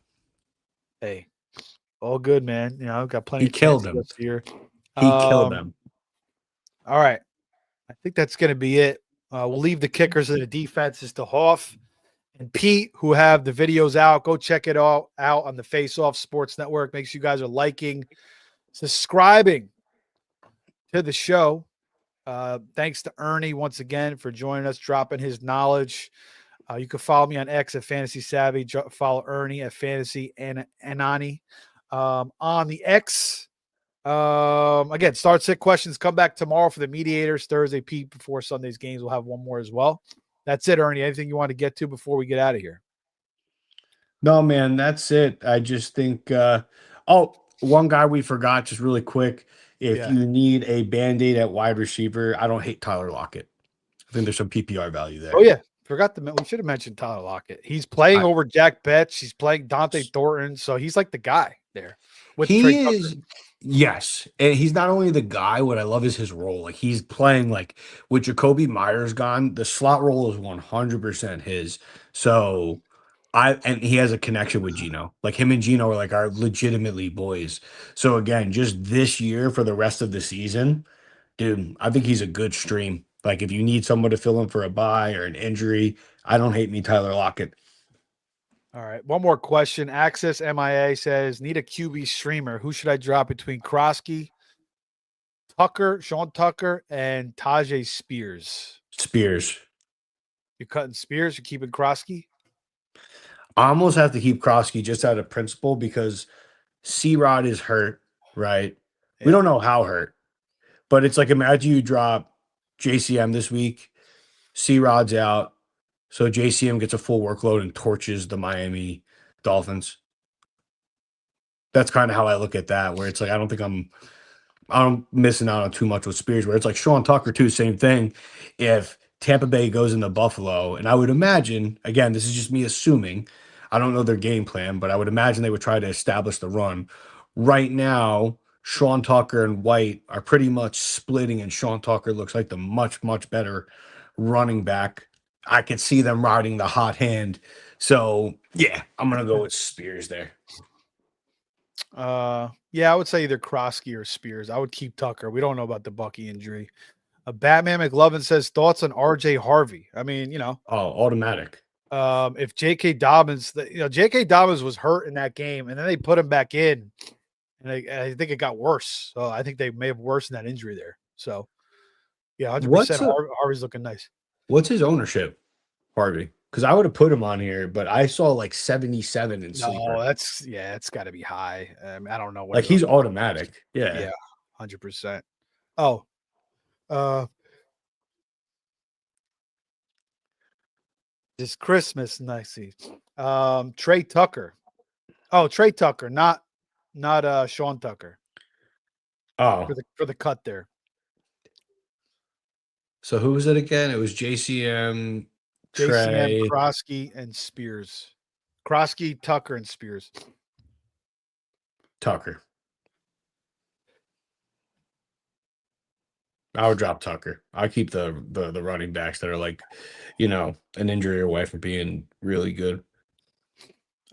Hey, all good, man. I've got plenty. He killed him here. He killed them. All right, I think that's gonna be it. We'll leave the kickers and the defenses to Hoff and Pete, who have the videos out. Go check it all out on the Face Off Sports Network. Make sure you guys are liking, subscribing to the show. Thanks to Ernie once again for joining us, dropping his knowledge. You can follow me on X at Fantasy Savvy. Follow Ernie at Fantasy Anani. On the X, again, start sit questions come back tomorrow for the mediators. Thursday, Pete, before Sunday's games, we'll have one more as well. That's it, Ernie. Anything you want to get to before we get out of here? No, man, that's it. I just think one guy we forgot, just really quick. If you need a Band-Aid at wide receiver, I don't hate Tyler Lockett. I think there's some PPR value there. Oh, yeah. We should have mentioned Tyler Lockett. He's playing over Jack Betts. He's playing Dante Thornton. So he's like the guy there. with Trey He Tucker. is, yes. And he's not only the guy, what I love is his role. Like he's playing like with Jacoby Myers gone, the slot role is 100% his. So and he has a connection with Gino. Like him and Gino are like are legitimately boys. So again, just this year for the rest of the season, dude, I think he's a good stream. Like if you need someone to fill in for a bye or an injury, I don't hate me Tyler Lockett. All right. One more question. Access MIA says, need a QB streamer. Who should I drop between Krosky, Tucker, Sean Tucker, and Tajay Spears? Spears. You're cutting Spears. You're keeping Krosky? I almost have to keep Krosky just out of principle because C-Rod is hurt, right? We Yeah. don't know how hurt, but it's like imagine you drop JCM this week, C-Rod's out, so JCM gets a full workload and torches the Miami Dolphins. That's kind of how I look at that, where it's like I'm missing out on too much with Spears, where it's like Sean Tucker too, same thing. If Tampa Bay goes into Buffalo, and I would imagine, again, this is just me assuming, I don't know their game plan, but I would imagine they would try to establish the run. Right now, Sean Tucker and White are pretty much splitting, and Sean Tucker looks like the much, much better running back. I could see them riding the hot hand. So, yeah, I'm going to go with Spears there. Yeah, I would say either Krosky or Spears. I would keep Tucker. We don't know about the Bucky injury. Batman McLovin says, thoughts on RJ Harvey. I mean, Oh, automatic. If J.K. Dobbins, J.K. Dobbins was hurt in that game, and then they put him back in, and I think it got worse. So I think they may have worsened that injury there. So, yeah, 100%. Harvey's looking nice. What's his ownership, Harvey? Because I would have put him on here, but I saw like 77 in sleeper. No, it's got to be high. I don't know what. Like he's automatic. Yeah. 100%. Oh, this Christmas, nice. Trey Tucker. Oh, Trey Tucker, not Sean Tucker. Oh, For the cut there. so who was it again? It was JCM, JCM, Trey, Krosky, and Spears. Krosky, Tucker, and Spears. Tucker. I would drop Tucker. I keep the running backs that are like, an injury away from being really good.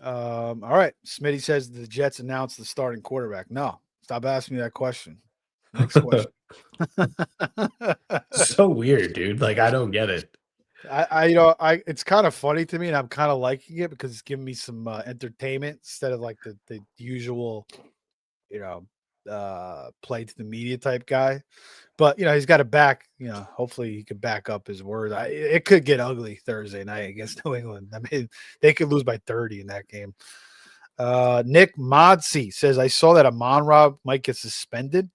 All right. Smitty says the Jets announced the starting quarterback. No, stop asking me that question. Next question. So weird, dude. Like I don't get it. It's kind of funny to me, and I'm kind of liking it because it's giving me some entertainment instead of like the usual, play to the media type guy. But he's got to back. Hopefully he can back up his word. It could get ugly Thursday night against New England. I mean, they could lose by 30 in that game. Nick Modsey says, I saw that Amon-Ra might get suspended.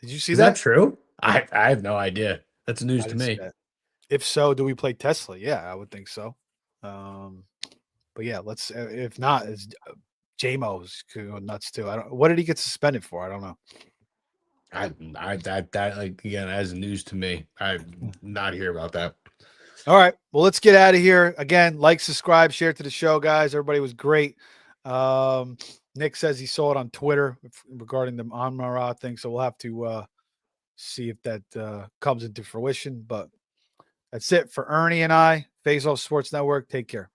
Did you see that? Is that true? I have no idea. That's news to me. If so, do we play Tesla? Yeah, I would think so. But yeah, let's. If not, it's JMO's could go nuts too. What did he get suspended for? I don't know. That like again as news to me. I'm not hear about that. All right. Well, let's get out of here. Again, like, subscribe, share to the show, guys. Everybody was great. Nick says he saw it on Twitter regarding the Amon-Ra thing, so we'll have to see if that comes into fruition. But that's it for Ernie and I. Face Off Sports Network. Take care.